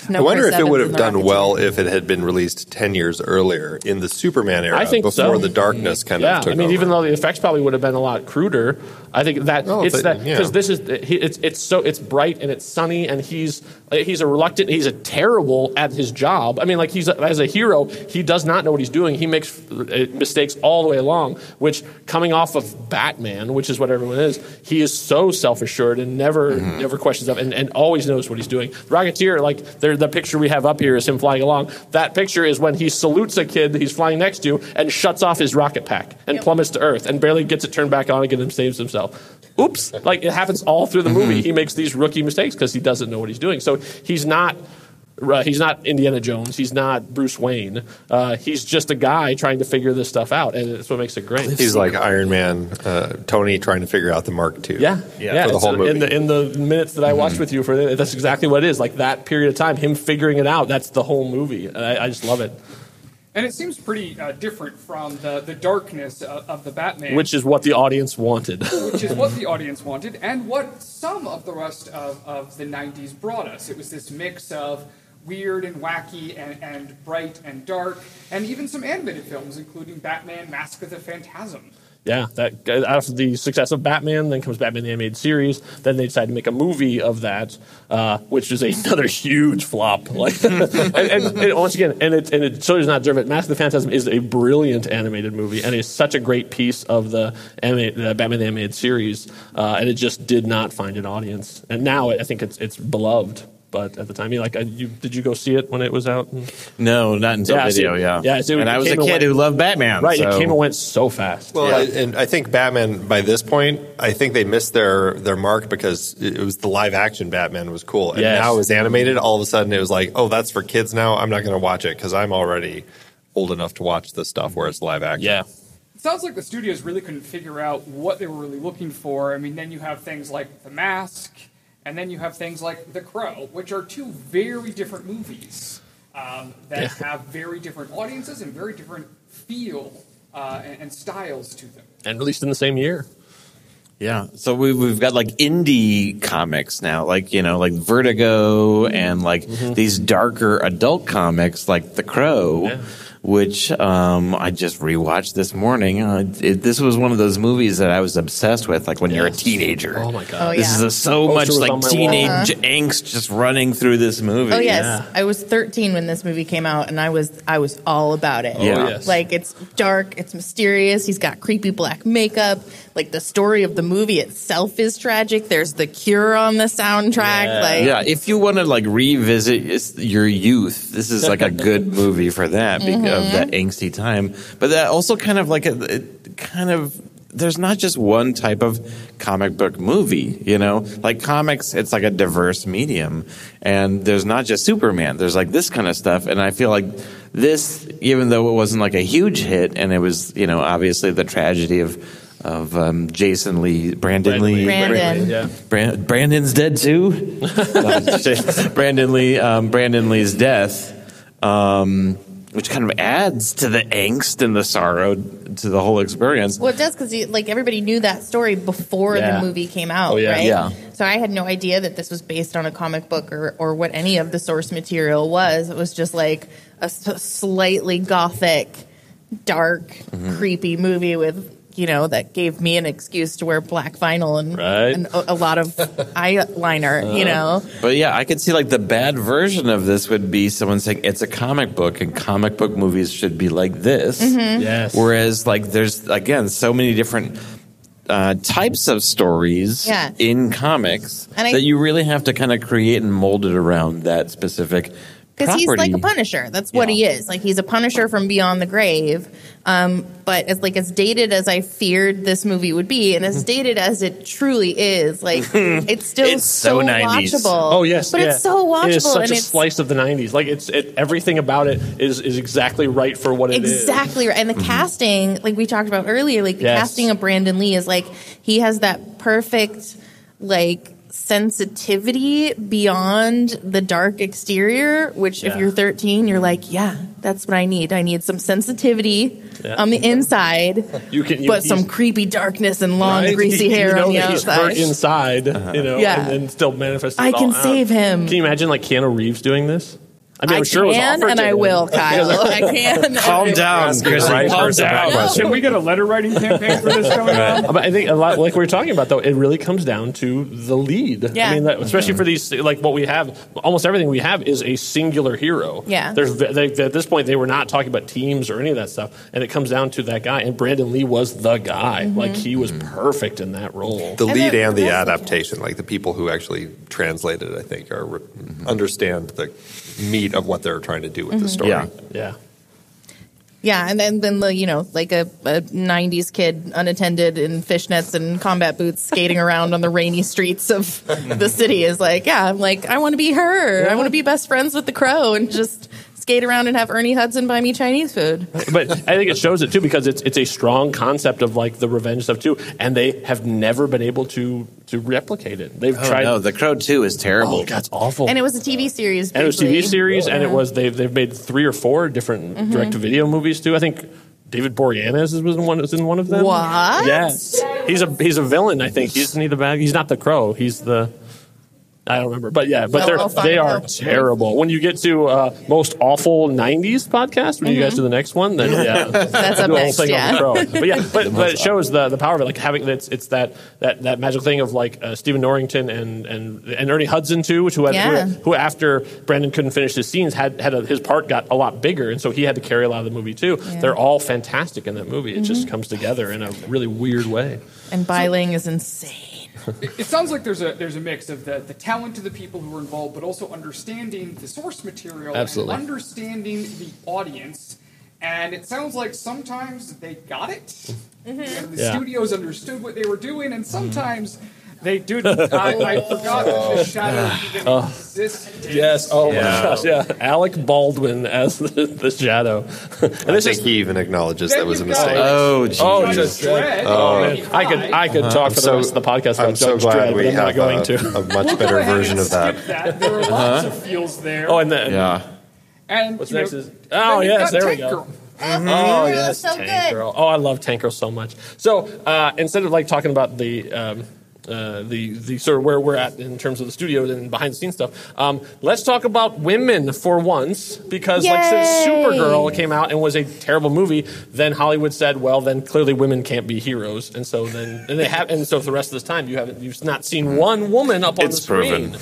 I wonder if it would have done well if it had been released 10 years earlier in the Superman era, I think before the darkness kind of took over. Even though the effects probably would have been a lot cruder, I think that because this is it's bright and it's sunny, and he's a terrible at his job. I mean, he's as a hero, he does not know what he's doing. He makes mistakes all the way along. Which, coming off of Batman, which is what everyone is, he is so self-assured and never questions up, and always knows what he's doing. Rocketeer, the picture we have up here is him flying along. That picture is when he salutes a kid that he's flying next to and shuts off his rocket pack and plummets to Earth and barely gets it turned back on again and saves himself. Oops. Like, it happens all through the movie. He makes these rookie mistakes because he doesn't know what he's doing. So he's not Indiana Jones. He's not Bruce Wayne. He's just a guy trying to figure this stuff out, and that's what makes it great. He's like Iron Man, Tony trying to figure out the Mark II. Yeah. For the whole movie. In the minutes that I watched with you, that's exactly what it is. Like, that period of time, him figuring it out, that's the whole movie. And I just love it. And it seems pretty different from the darkness of the Batman. Which is what the audience wanted. Which is what the audience wanted, and what some of the rest of the 90s brought us. It was this mix of weird and wacky and bright and dark, and even some animated films, including Batman Mask of the Phantasm. Yeah, that after the success of Batman, then comes Batman the Animated Series. Then they decided to make a movie of that, which is another huge flop. Like, and once again, and it so does not deserve it. Mask of the Phantasm is a brilliant animated movie, and is such a great piece of the Batman the Animated Series, and it just did not find an audience. And now I think it's beloved. But at the time, did you go see it when it was out? No, not until video. And I was a kid who loved Batman. Right, so. It came and went so fast. Well, and I think Batman, by this point, I think they missed their mark because it was the live action Batman was cool. And now it was animated. All of a sudden, it was like, oh, that's for kids now. I'm not going to watch it because I'm already old enough to watch this stuff where it's live action. Yeah. It sounds like the studios really couldn't figure out what they were really looking for. I mean, then you have things like The Mask, and then you have things like The Crow, which are two very different movies that have very different audiences and very different feel and styles to them. And released in the same year. Yeah, so we've got like indie comics now, like Vertigo and these darker adult comics like The Crow, which I just rewatched this morning. This was one of those movies that I was obsessed with, like when you're a teenager. Oh my god, this is so much like teenage angst just running through this movie. Oh yes, I was 13 when this movie came out, and I was all about it. Like, it's dark, it's mysterious. He's got creepy black makeup. Like, the story of the movie itself is tragic. There's The Cure on the soundtrack. If you want to revisit your youth, this is like a good movie for that because of that angsty time. But that also kind of there's not just one type of comic book movie, like comics, it's like a diverse medium, and there's not just Superman, there's like this kind of stuff. And I feel like this, even though it wasn't like a huge hit, and it was, obviously the tragedy of Jason Lee, Brandon Lee. Brandon's dead too. Brandon Lee's death, which kind of adds to the angst and the sorrow to the whole experience. Well, it does, because everybody knew that story before the movie came out, right? Yeah. So I had no idea that this was based on a comic book or what any of the source material was. It was just like a slightly gothic, dark, creepy movie with, that gave me an excuse to wear black vinyl and a lot of eyeliner, But yeah, I could see like the bad version of this would be someone saying it's a comic book and comic book movies should be like this. Yes. Whereas like there's, again, so many different types of stories in comics that you really have to kind of create and mold it around that specific because he's like a Punisher. That's what he is. Like, he's a Punisher from beyond the grave. But as dated as I feared this movie would be, and as dated as it truly is, it's still so 90s. Watchable. Oh yes, but it's so watchable. It is such a slice of the 90s. Like, everything about it is exactly right for what it is. Exactly right. And the casting, like we talked about earlier, the casting of Brandon Lee is he has that perfect sensitivity beyond the dark exterior, which if you're 13, you're like, that's what I need. I need some sensitivity on the inside, but some creepy darkness and long greasy hair on the outside. He's hurt inside, and still manifest. I can save him. Can you imagine Keanu Reeves doing this? I mean, I I'm sure it was can, offered and to I him. will, Kyle. I can. Calm down, Chris. Calm down. Can we get a letter writing campaign for this going on? But I think a lot, like we were talking about, though, it really comes down to the lead. Yeah. I mean, especially for these, what we have, almost everything we have is a singular hero. Yeah. At this point, they were not talking about teams or any of that stuff, and it comes down to that guy. And Brandon Lee was the guy. He was perfect in that role. The lead and the adaptation, the people who actually translated, I think, understand meat of what they're trying to do with the story. Yeah. Yeah, and then like a 90s kid unattended in fishnets and combat boots skating around on the rainy streets of the city is like, I want to be her. Yeah. I want to be best friends with the Crow and just skate around and have Ernie Hudson buy me Chinese food. But I think it shows it too because it's a strong concept of like the revenge stuff too, and they have never been able to replicate it. They've tried. No, The Crow 2 is terrible. Oh, that's awful. And it was a TV series. And it was a TV series, and it was they've made 3 or 4 different direct-to-video movies too. I think David Boreanaz was in one of them. What? Yes, he's a villain. I think isn't he the bad? He's not the Crow. He's the. I don't remember, but they are terrible. When you get to most awful '90s podcast, when you guys do the next one, then that's up next. But it shows the power of it, like having it's that magical thing of like Stephen Norrington and Ernie Hudson too, who after Brandon couldn't finish his scenes his part got a lot bigger, and so he had to carry a lot of the movie too. Yeah. They're all fantastic in that movie. It just comes together in a really weird way. And Bai Ling is insane. It sounds like there's a mix of the talent of the people who were involved, but also understanding the source material and understanding the audience. And it sounds like sometimes they got it. The studios understood what they were doing, and sometimes they didn't. I forgot that the shadow even existed. Yes. Oh my gosh. Yeah. Alec Baldwin as the shadow. And I think he even acknowledges that was a mistake. Oh, geez. Oh, just Dredd. Oh, man. I could talk for the rest of the podcast about I'm so Judge glad Dredd, we but I'm not have going to. a much better version of that. There are lots of feels there. Oh, and then And what's next is yes, there we go. Girl. Oh yes, so Tank good. Girl. Oh, I love Tank Girl so much. So instead of like talking about the sort of where we're at in terms of the studios and behind the scenes stuff, let's talk about women for once, because like since Supergirl came out and was a terrible movie, then Hollywood said, well, then clearly women can't be heroes, and so then so for the rest of this time you've not seen one woman up on the screen.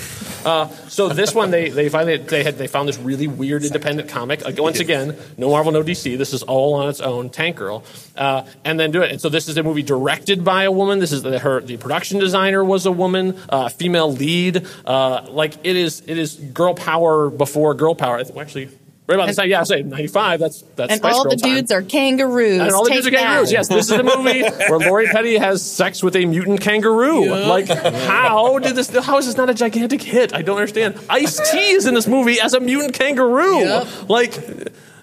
So this one they found this really weird independent comic. Once again, no Marvel, no DC. This is all on its own, Tank Girl, and then do it. And so this is a movie directed by a woman. This is the production designer was a woman, female lead. It is girl power before girl power. Actually, right about this time, I say 95. That's and Spice all Girl the time. dudes are kangaroos. And all the dudes are kangaroos. Yes, this is a movie where Lori Petty has sex with a mutant kangaroo. Yeah. Like, how is this not a gigantic hit? I don't understand. Ice-T is in this movie as a mutant kangaroo. Yep. Like,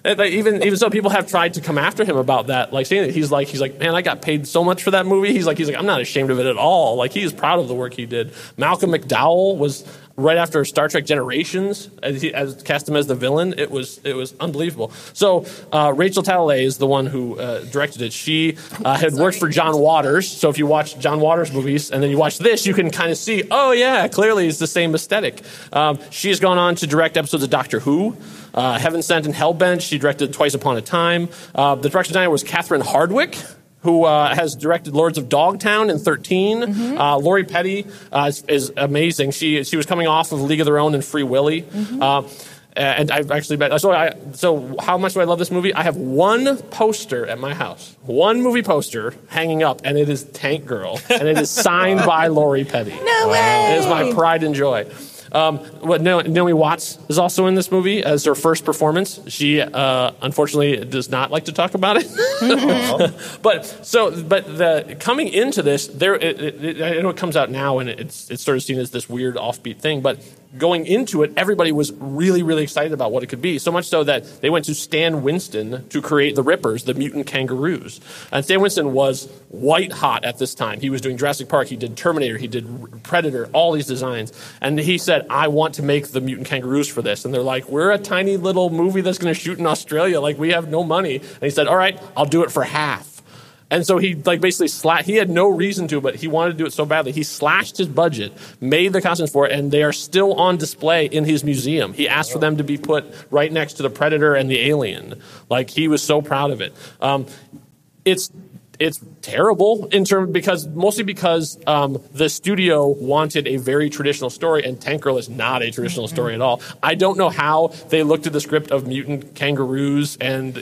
even so, people have tried to come after him about that. Like saying that he's like, man, I got paid so much for that movie. He's like, I'm not ashamed of it at all. Like, he is proud of the work he did. Malcolm McDowell was right after Star Trek Generations, as cast him as the villain. It was unbelievable. So Rachel Talalay is the one who directed it. She had worked for John Waters. So if you watch John Waters movies and then you watch this, you can kind of see, oh yeah, clearly it's the same aesthetic. She's gone on to direct episodes of Doctor Who. Heaven Sent and Hellbent. She directed Twice Upon a Time. The director designer was Catherine Hardwicke, who has directed Lords of Dogtown in 13. Lori Petty is amazing. She was coming off of League of Their Own and Free Willy. And I've actually bet. So how much do I love this movie? I have one poster at my house, one movie poster hanging up, and it is Tank Girl, and it is signed by Lori Petty. No way! It is my pride and joy. Naomi Watts is also in this movie as her first performance. She unfortunately does not like to talk about it. but coming into this, I know it comes out now and it's sort of seen as this weird offbeat thing, but going into it, everybody was really, really excited about what it could be. So much so that they went to Stan Winston to create the Rippers, the mutant kangaroos. And Stan Winston was white hot at this time. He was doing Jurassic Park. He did Terminator. He did Predator, all these designs. And he said, I want to make the mutant kangaroos for this. And they're like, we're a tiny little movie that's going to shoot in Australia. Like, we have no money. And he said, all right, I'll do it for half. And so he basically he had no reason to, but he wanted to do it so badly. He slashed his budget, made the costumes for it, and they are still on display in his museum. He asked for them to be put right next to the Predator and the Alien. Like, he was so proud of it. It's terrible mostly because the studio wanted a very traditional story, and Tank Girl is not a traditional story at all. I don't know how they looked at the script of mutant kangaroos and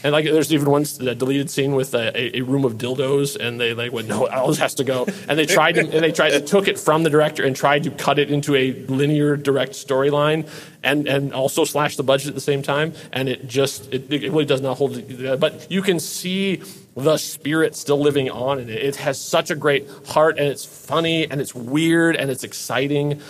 and like, there's even one deleted scene with a room of dildos, and they went, no, all this has to go. And they took it from the director and tried to cut it into a linear direct storyline. and also slash the budget at the same time, and it really does not hold. But you can see the spirit still living on in it. It has such a great heart, and it's funny, and it's weird, and it's exciting.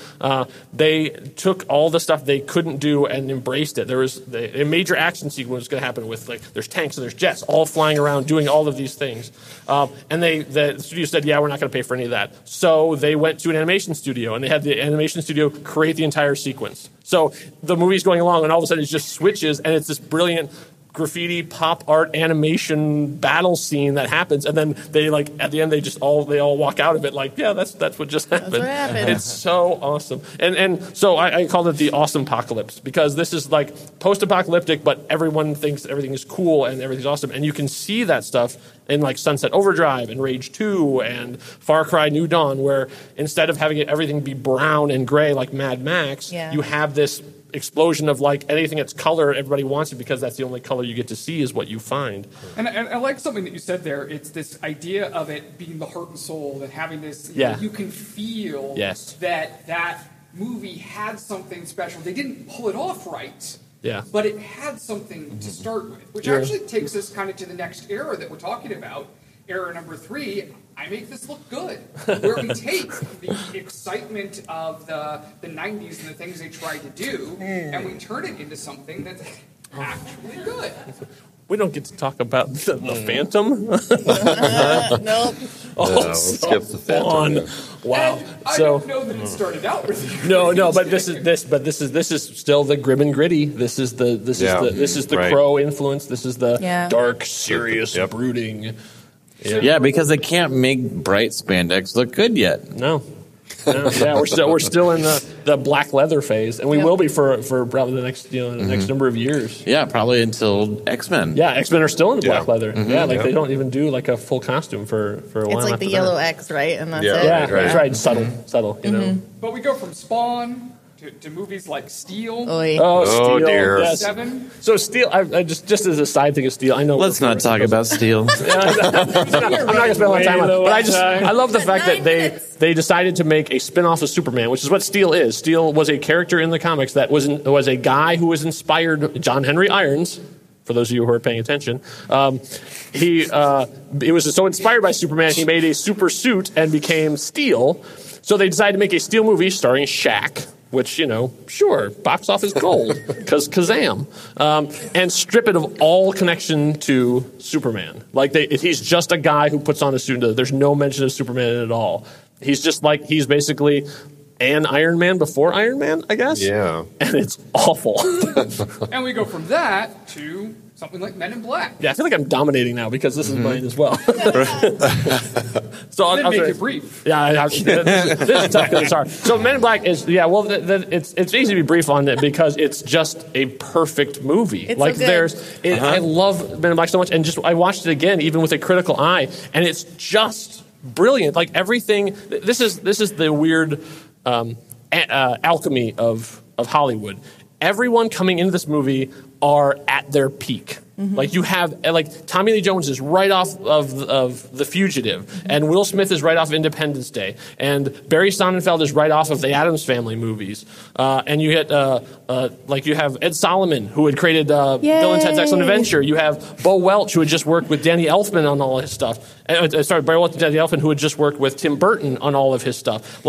They took all the stuff they couldn't do and embraced it. There was a major action sequence was going to happen with, like, there's tanks and there's jets all flying around doing all of these things. And the studio said, yeah, we're not going to pay for any of that. So they went to an animation studio, and they had the animation studio create the entire sequence. So the movie's going along, and all of a sudden it just switches, and it's this brilliant graffiti, pop art, animation battle scene that happens, and then they, like, at the end they all walk out of it like, yeah, that's what just happened. That's what happened. It's so awesome, and so I called it the awesome apocalypse, because this is like post-apocalyptic, but everyone thinks everything is cool and everything's awesome, and you can see that stuff in, like, Sunset Overdrive and Rage 2 and Far Cry New Dawn, where instead of having everything be brown and gray like Mad Max, you have this explosion of, like, anything that's color, everybody wants it because that's the only color you get to see is what you find. And I like something that you said there. It's this idea of it being the heart and soul, and having this, you can feel that movie had something special. They didn't pull it off right, but it had something to start with, which actually takes us kind of to the next era that we're talking about, era number 3. I make this look good, where we take the excitement of the 90s and the things they tried to do, and we turn it into something that's actually good. We don't get to talk about the Phantom. Nope. Let's skip the Phantom. Wow. And I don't know that it started out with you. No, but this is still the grim and gritty. This is the Crow influence. This is the dark, serious, brooding. Yeah, because they can't make bright spandex look good yet. No. Yeah, we're still in the black leather phase, and we will be for probably the next next number of years. Yeah, probably until X-Men. Yeah, X-Men are still in the black leather. Yeah, like they don't even do like a full costume for a while. It's like the yellow X, right? And that's it. Yeah, that's right. Subtle. You know. But we go from Spawn to movies like Steel. Steel. Dear. Yes. 7. So Steel, I just as a side thing of Steel, I know. Let's not talk about Steel. I'm not going to spend a lot of time on it, but I love the fact that they decided to make a spin-off of Superman, which is what Steel is. Steel was a character in the comics that was a guy who was inspired, John Henry Irons, for those of you who are paying attention. He was so inspired by Superman, he made a super suit and became Steel. So they decided to make a Steel movie starring Shaq, which, sure, box office gold, because Kazam, and strip it of all connection to Superman. Like, he's just a guy who puts on a suit. There's no mention of Superman at all. He's just like, he's basically an Iron Man before Iron Man, I guess. Yeah. And it's awful. And we go from that to something like Men in Black. Yeah, I feel like I'm dominating now because this is mine as well. So I'll make it brief. Yeah, this is tough because it's hard. So Men in Black is, it's easy to be brief on it because it's just a perfect movie. It's like so good. I love Men in Black so much, and I watched it again even with a critical eye, and it's just brilliant. Like everything, this is the weird alchemy of Hollywood. Everyone coming into this movie are at their peak. Mm-hmm. Like you have, Tommy Lee Jones is right off of The Fugitive, and Will Smith is right off of Independence Day, and Barry Sonnenfeld is right off of the Addams Family movies, and you get you have Ed Solomon, who had created Bill and Ted's Excellent Adventure. You have Bo Welch, who had just worked with Danny Elfman on all his stuff. Barry Welch and Danny Elfman, who had just worked with Tim Burton on all of his stuff.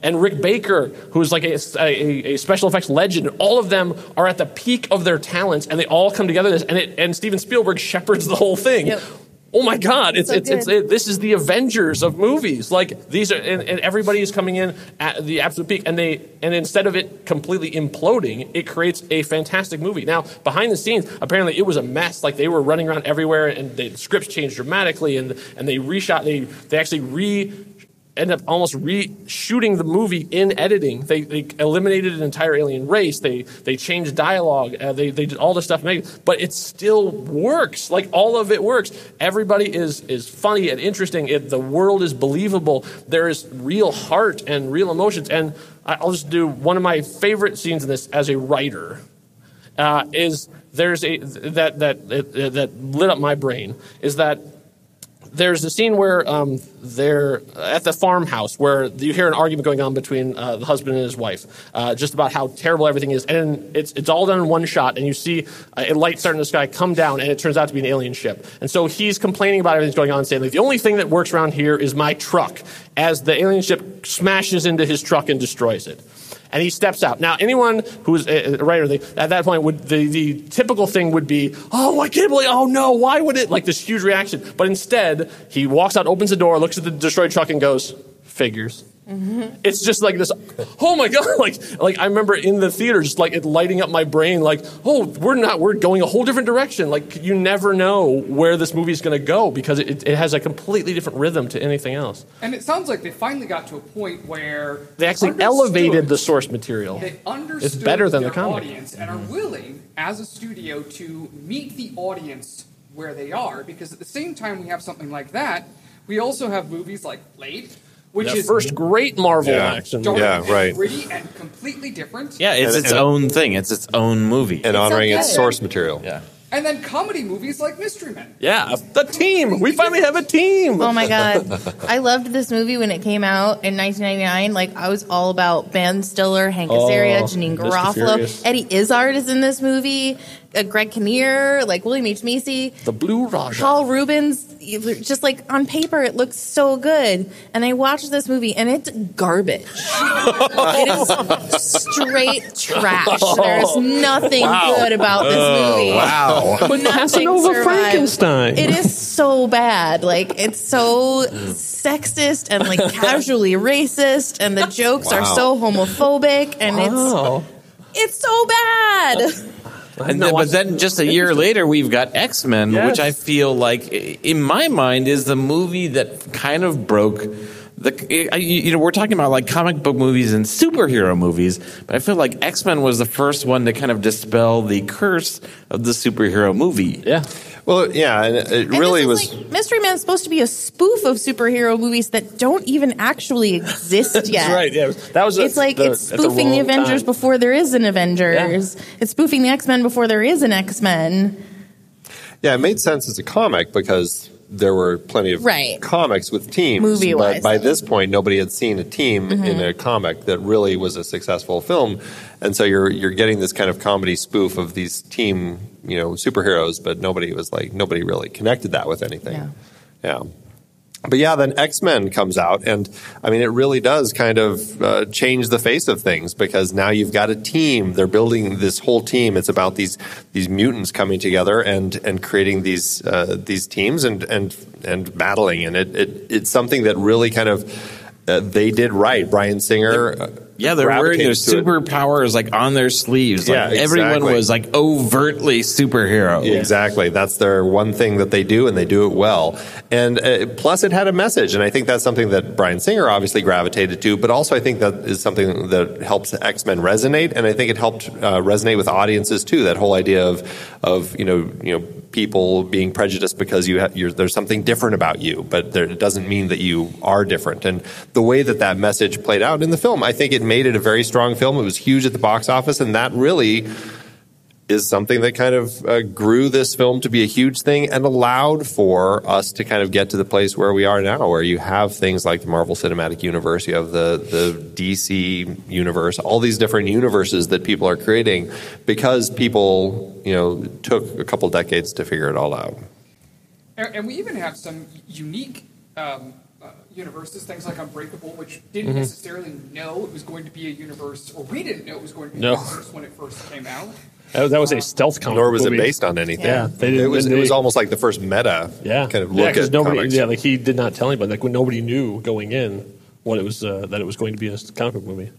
And Rick Baker, who is like a special effects legend. All of them are at the peak of their talents, and they all come together. And Steven Spielberg shepherds the whole thing. Yep. Oh my God! This is the Avengers of movies. Like these are, and everybody is coming in at the absolute peak, and instead of it completely imploding, it creates a fantastic movie. Now, behind the scenes, apparently it was a mess. Like they were running around everywhere, and the scripts changed dramatically, and they reshot. They actually ended up almost reshooting the movie in editing. They eliminated an entire alien race. They changed dialogue. They did all this stuff, but it still works. Like all of it works. Everybody is funny and interesting. The world is believable. There is real heart and real emotions. And I'll just do one of my favorite scenes in this as a writer. That lit up my brain is that there's a scene where they're at the farmhouse where you hear an argument going on between the husband and his wife, just about how terrible everything is. And it's all done in one shot, and you see a light starting in the sky come down, and it turns out to be an alien ship. And so he's complaining about everything that's going on, saying, like, the only thing that works around here is my truck, as the alien ship smashes into his truck and destroys it. And he steps out. Now, anyone who's a writer, at that point, the typical thing would be, oh, I can't believe, oh no, why would it? Like this huge reaction. But instead, he walks out, opens the door, looks at the destroyed truck and goes, figures. Mm-hmm. It's just like this, oh my God, like I remember in the theater, just like it lighting up my brain, like, oh, we're going a whole different direction. Like you never know where this movie is going to go because it has a completely different rhythm to anything else. And it sounds like they finally got to a point where they actually elevated the source material. They understood it's better than their the comic audience and are willing, as a studio, to meet the audience where they are. Because at the same time we have something like that, we also have movies like Blade, which is first great Marvel action. Dark Yeah, right. and gritty and completely different. Yeah, it's its own thing. It's its own movie. And honoring so its good. source material. Yeah. And then comedy movies like Mystery Men. Yeah, the team. We finally have a team. Oh my God. I loved this movie when it came out in 1999. Like, I was all about Ben Stiller, Hank Azaria, Janine Mr. Garofalo. Furious. Eddie Izzard is in this movie. Greg Kinnear, like William H. Macy. The Blue Raja. Paul Rubens. Just like on paper, it looks so good. And I watched this movie, and it's garbage. It is straight trash. There's nothing good about this movie. Wow. But Nothing Casanova survived. Frankenstein. It is so bad. Like, it's so sexist and like casually racist, and the jokes are so homophobic, and it's so bad. But then just a year later, we've got X-Men, which I feel like, in my mind, is the movie that kind of broke we're talking about like comic book movies and superhero movies, but I feel like X-Men was the first one to kind of dispel the curse of the superhero movie. Yeah. Well, yeah, and it really was. Like, Mystery Man's supposed to be a spoof of superhero movies that don't even actually exist yet. That's right. Yeah, that was. It's spoofing the Avengers before there is an Avengers. Yeah. It's spoofing the X-Men before there is an X-Men. Yeah, it made sense as a comic because there were plenty of comics with teams. Movie-wise. But by this point, nobody had seen a team in a comic that really was a successful film. And so you're getting this kind of comedy spoof of these team, superheroes, but nobody really connected that with anything. Yeah. But yeah, then X-Men comes out, and I mean, it really does kind of change the face of things because now you've got a team. They're building this whole team. It's about these mutants coming together and creating these teams and battling, and it's something that really kind of they did right. Bryan Singer. Yeah, they're wearing their superpowers like on their sleeves. Like, everyone was like overtly superhero. Yeah, exactly. That's their one thing that they do, and they do it well. And plus, it had a message, and I think that's something that Bryan Singer obviously gravitated to. But also, I think that is something that helps X-Men resonate, and I think it helped resonate with audiences too. That whole idea of people being prejudiced because there's something different about you, but it doesn't mean that you are different. And the way that message played out in the film, I think it made it a very strong film. It was huge at the box office, and that really is something that kind of grew this film to be a huge thing and allowed for us to kind of get to the place where we are now, where you have things like the Marvel Cinematic Universe, you have the DC universe, all these different universes that people are creating because people, took a couple decades to figure it all out. And we even have some unique universes, things like Unbreakable, which didn't necessarily know it was going to be a universe, or we didn't know it was going to be a universe when it first came out. That was a stealth comic. Nor was movie. It based on anything. Yeah, it was almost like the first meta kind of look at nobody, comics. like he did not tell anybody. Like when nobody knew going in what it was that it was going to be a comic book movie.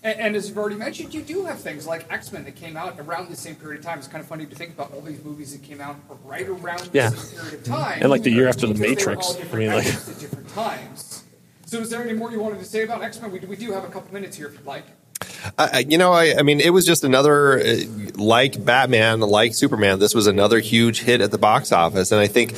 And as you've already mentioned, you do have things like X-Men that came out around the same period of time. It's kind of funny to think about all these movies that came out right around the same period of time. And like the year after The because Matrix. They were all different at different times. So is there any more you wanted to say about X-Men? We do have a couple minutes here if you'd like. I mean, it was just another, like Batman, like Superman, this was another huge hit at the box office. And I think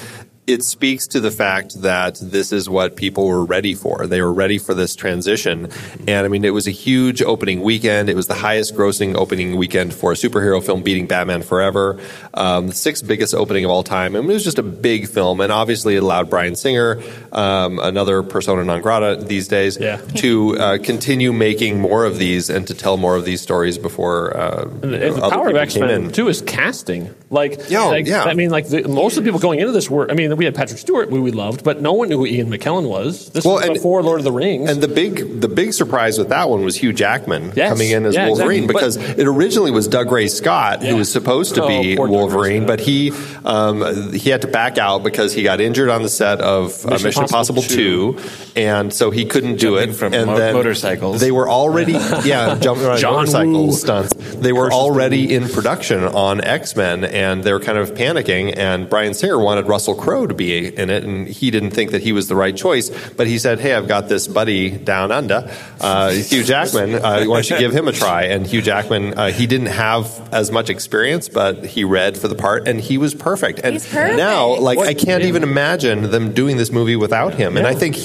it speaks to the fact that this is what people were ready for. They were ready for this transition. And I mean, it was a huge opening weekend. It was the highest grossing opening weekend for a superhero film, beating Batman Forever. The sixth biggest opening of all time. And it was just a big film. And obviously it allowed Bryan Singer, another persona non grata these days, to continue making more of these and to tell more of these stories before the power of X-Men, too, is casting. I mean, most of the people going into this were, I mean, we had Patrick Stewart, who we loved, but no one knew who Ian McKellen was. This was before Lord of the Rings. And the big surprise with that one was Hugh Jackman coming in as Wolverine, because it originally was Doug Ray Scott who was supposed to be Wolverine, but he had to back out because he got injured on the set of Mission Impossible 2, and so he couldn't do it. From and then motorcycles. They were already jumping around motorcycle stunts. They were already in production on X-Men, and they were kind of panicking. And Bryan Singer wanted Russell Crowe to be in it, and he didn't think that he was the right choice. But he said, "Hey, I've got this buddy down under, Hugh Jackman. Why don't you give him a try?" And Hugh Jackman, he didn't have as much experience, but he read for the part, and he was perfect. And He's perfect. now, I can't even imagine them doing this movie without him. And I think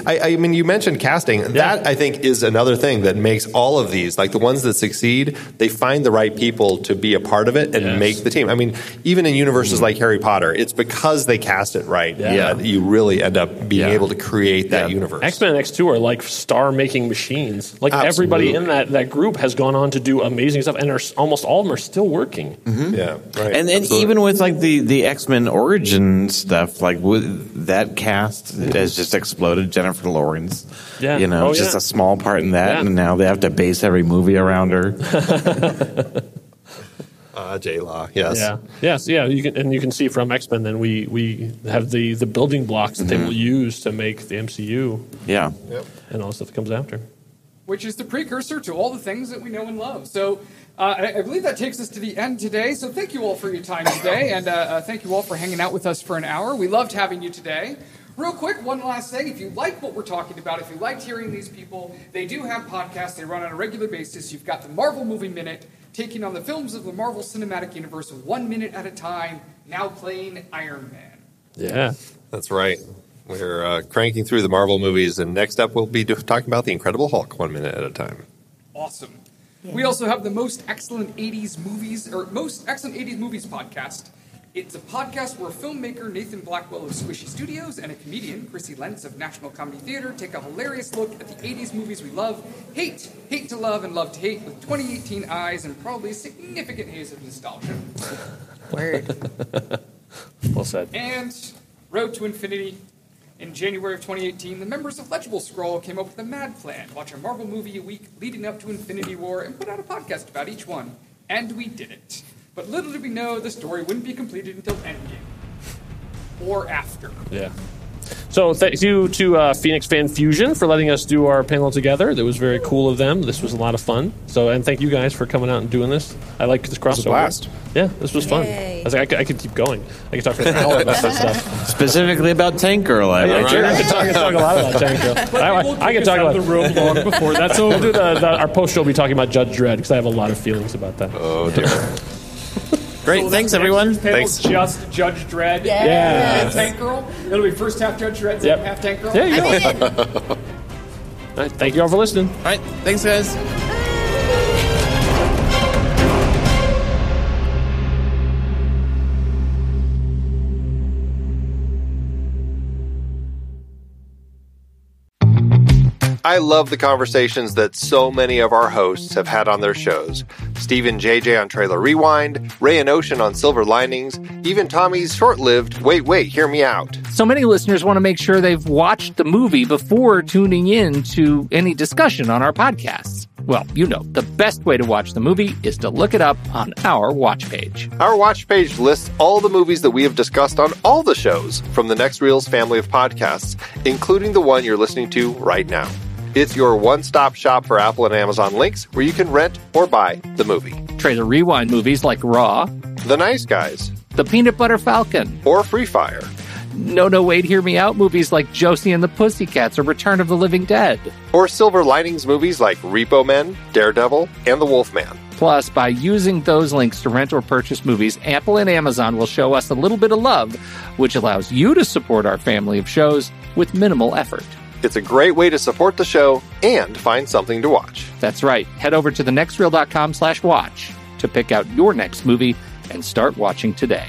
I mean, you mentioned casting. That, I think, is another thing that makes all of these, like the ones that succeed, they find the right people to be a part of it and make the team. I mean, even in universes like Harry Potter, it's because they cast it right that you really end up being able to create that universe. X-Men and X2 are like star-making machines. Like everybody in that group has gone on to do amazing stuff, and almost all of them are still working. Mm-hmm. Yeah, right. And even with like the X-Men origin stuff, like that cast has just exploded. Jennifer Lawrence, just a small part in that, and now they have to base every movie around her. J-Law, yes. You can see from X-Men. Then we have the building blocks that they will use to make the MCU. Yeah, and all the stuff that comes after, which is the precursor to all the things that we know and love. So I believe that takes us to the end today. So thank you all for your time today, and thank you all for hanging out with us for an hour. We loved having you today. Real quick, one last thing. If you like what we're talking about, if you liked hearing these people, they do have podcasts. They run on a regular basis. You've got the Marvel Movie Minute, taking on the films of the Marvel Cinematic Universe 1 minute at a time, now playing Iron Man. Yeah. That's right. We're cranking through the Marvel movies, and next up we'll be talking about the Incredible Hulk 1 minute at a time. Awesome. Yeah. We also have the Most Excellent 80s Movies podcast. It's a podcast where filmmaker Nathan Blackwell of Squishy Studios and a comedian, Chrissy Lentz of National Comedy Theater, take a hilarious look at the 80s movies we love, hate to love, and love to hate with 2018 eyes and probably a significant haze of nostalgia. Word. Well said. And Road to Infinity. In January of 2018, the members of Legible Scroll came up with a mad plan. Watch a Marvel movie a week leading up to Infinity War and put out a podcast about each one. And we did it. But little did we know the story wouldn't be completed until Endgame. Or after. Yeah. So thank you to Phoenix Fan Fusion for letting us do our panel together. That was very cool of them. This was a lot of fun. And thank you guys for coming out and doing this. I like this crossover. It was a blast. Yeah, this was fun. I was like, I could keep going. I could talk for an hour about this stuff. Specifically about Tank Girl. I could talk a lot about Tank Girl. I could talk about the room long before that. So we'll do our post show will be talking about Judge Dredd, because I have a lot of feelings about that. Oh, dear. Great, thanks everyone. Thanks. Just Judge Dredd. Yeah. Tank Girl. It'll be first half Judge Dredd, second half Tank Girl. There you go. All right, thank you all for listening. All right, thanks guys. I love the conversations that so many of our hosts have had on their shows. Steve and JJ on Trailer Rewind, Ray and Ocean on Silver Linings, even Tommy's short-lived Wait, Hear Me Out. So many listeners want to make sure they've watched the movie before tuning in to any discussion on our podcasts. Well, the best way to watch the movie is to look it up on our watch page. Our watch page lists all the movies that we have discussed on all the shows from the Next Reel's family of podcasts, including the one you're listening to right now. It's your one-stop shop for Apple and Amazon links where you can rent or buy the movie. Trailer Rewind movies like Raw, The Nice Guys, The Peanut Butter Falcon, or Free Fire. No, wait, hear me out movies like Josie and the Pussycats or Return of the Living Dead. Or Silver Linings movies like Repo Men, Daredevil, and The Wolfman. Plus, by using those links to rent or purchase movies, Apple and Amazon will show us a little bit of love, which allows you to support our family of shows with minimal effort. It's a great way to support the show and find something to watch. That's right. Head over to thenextreel.com/watch to pick out your next movie and start watching today.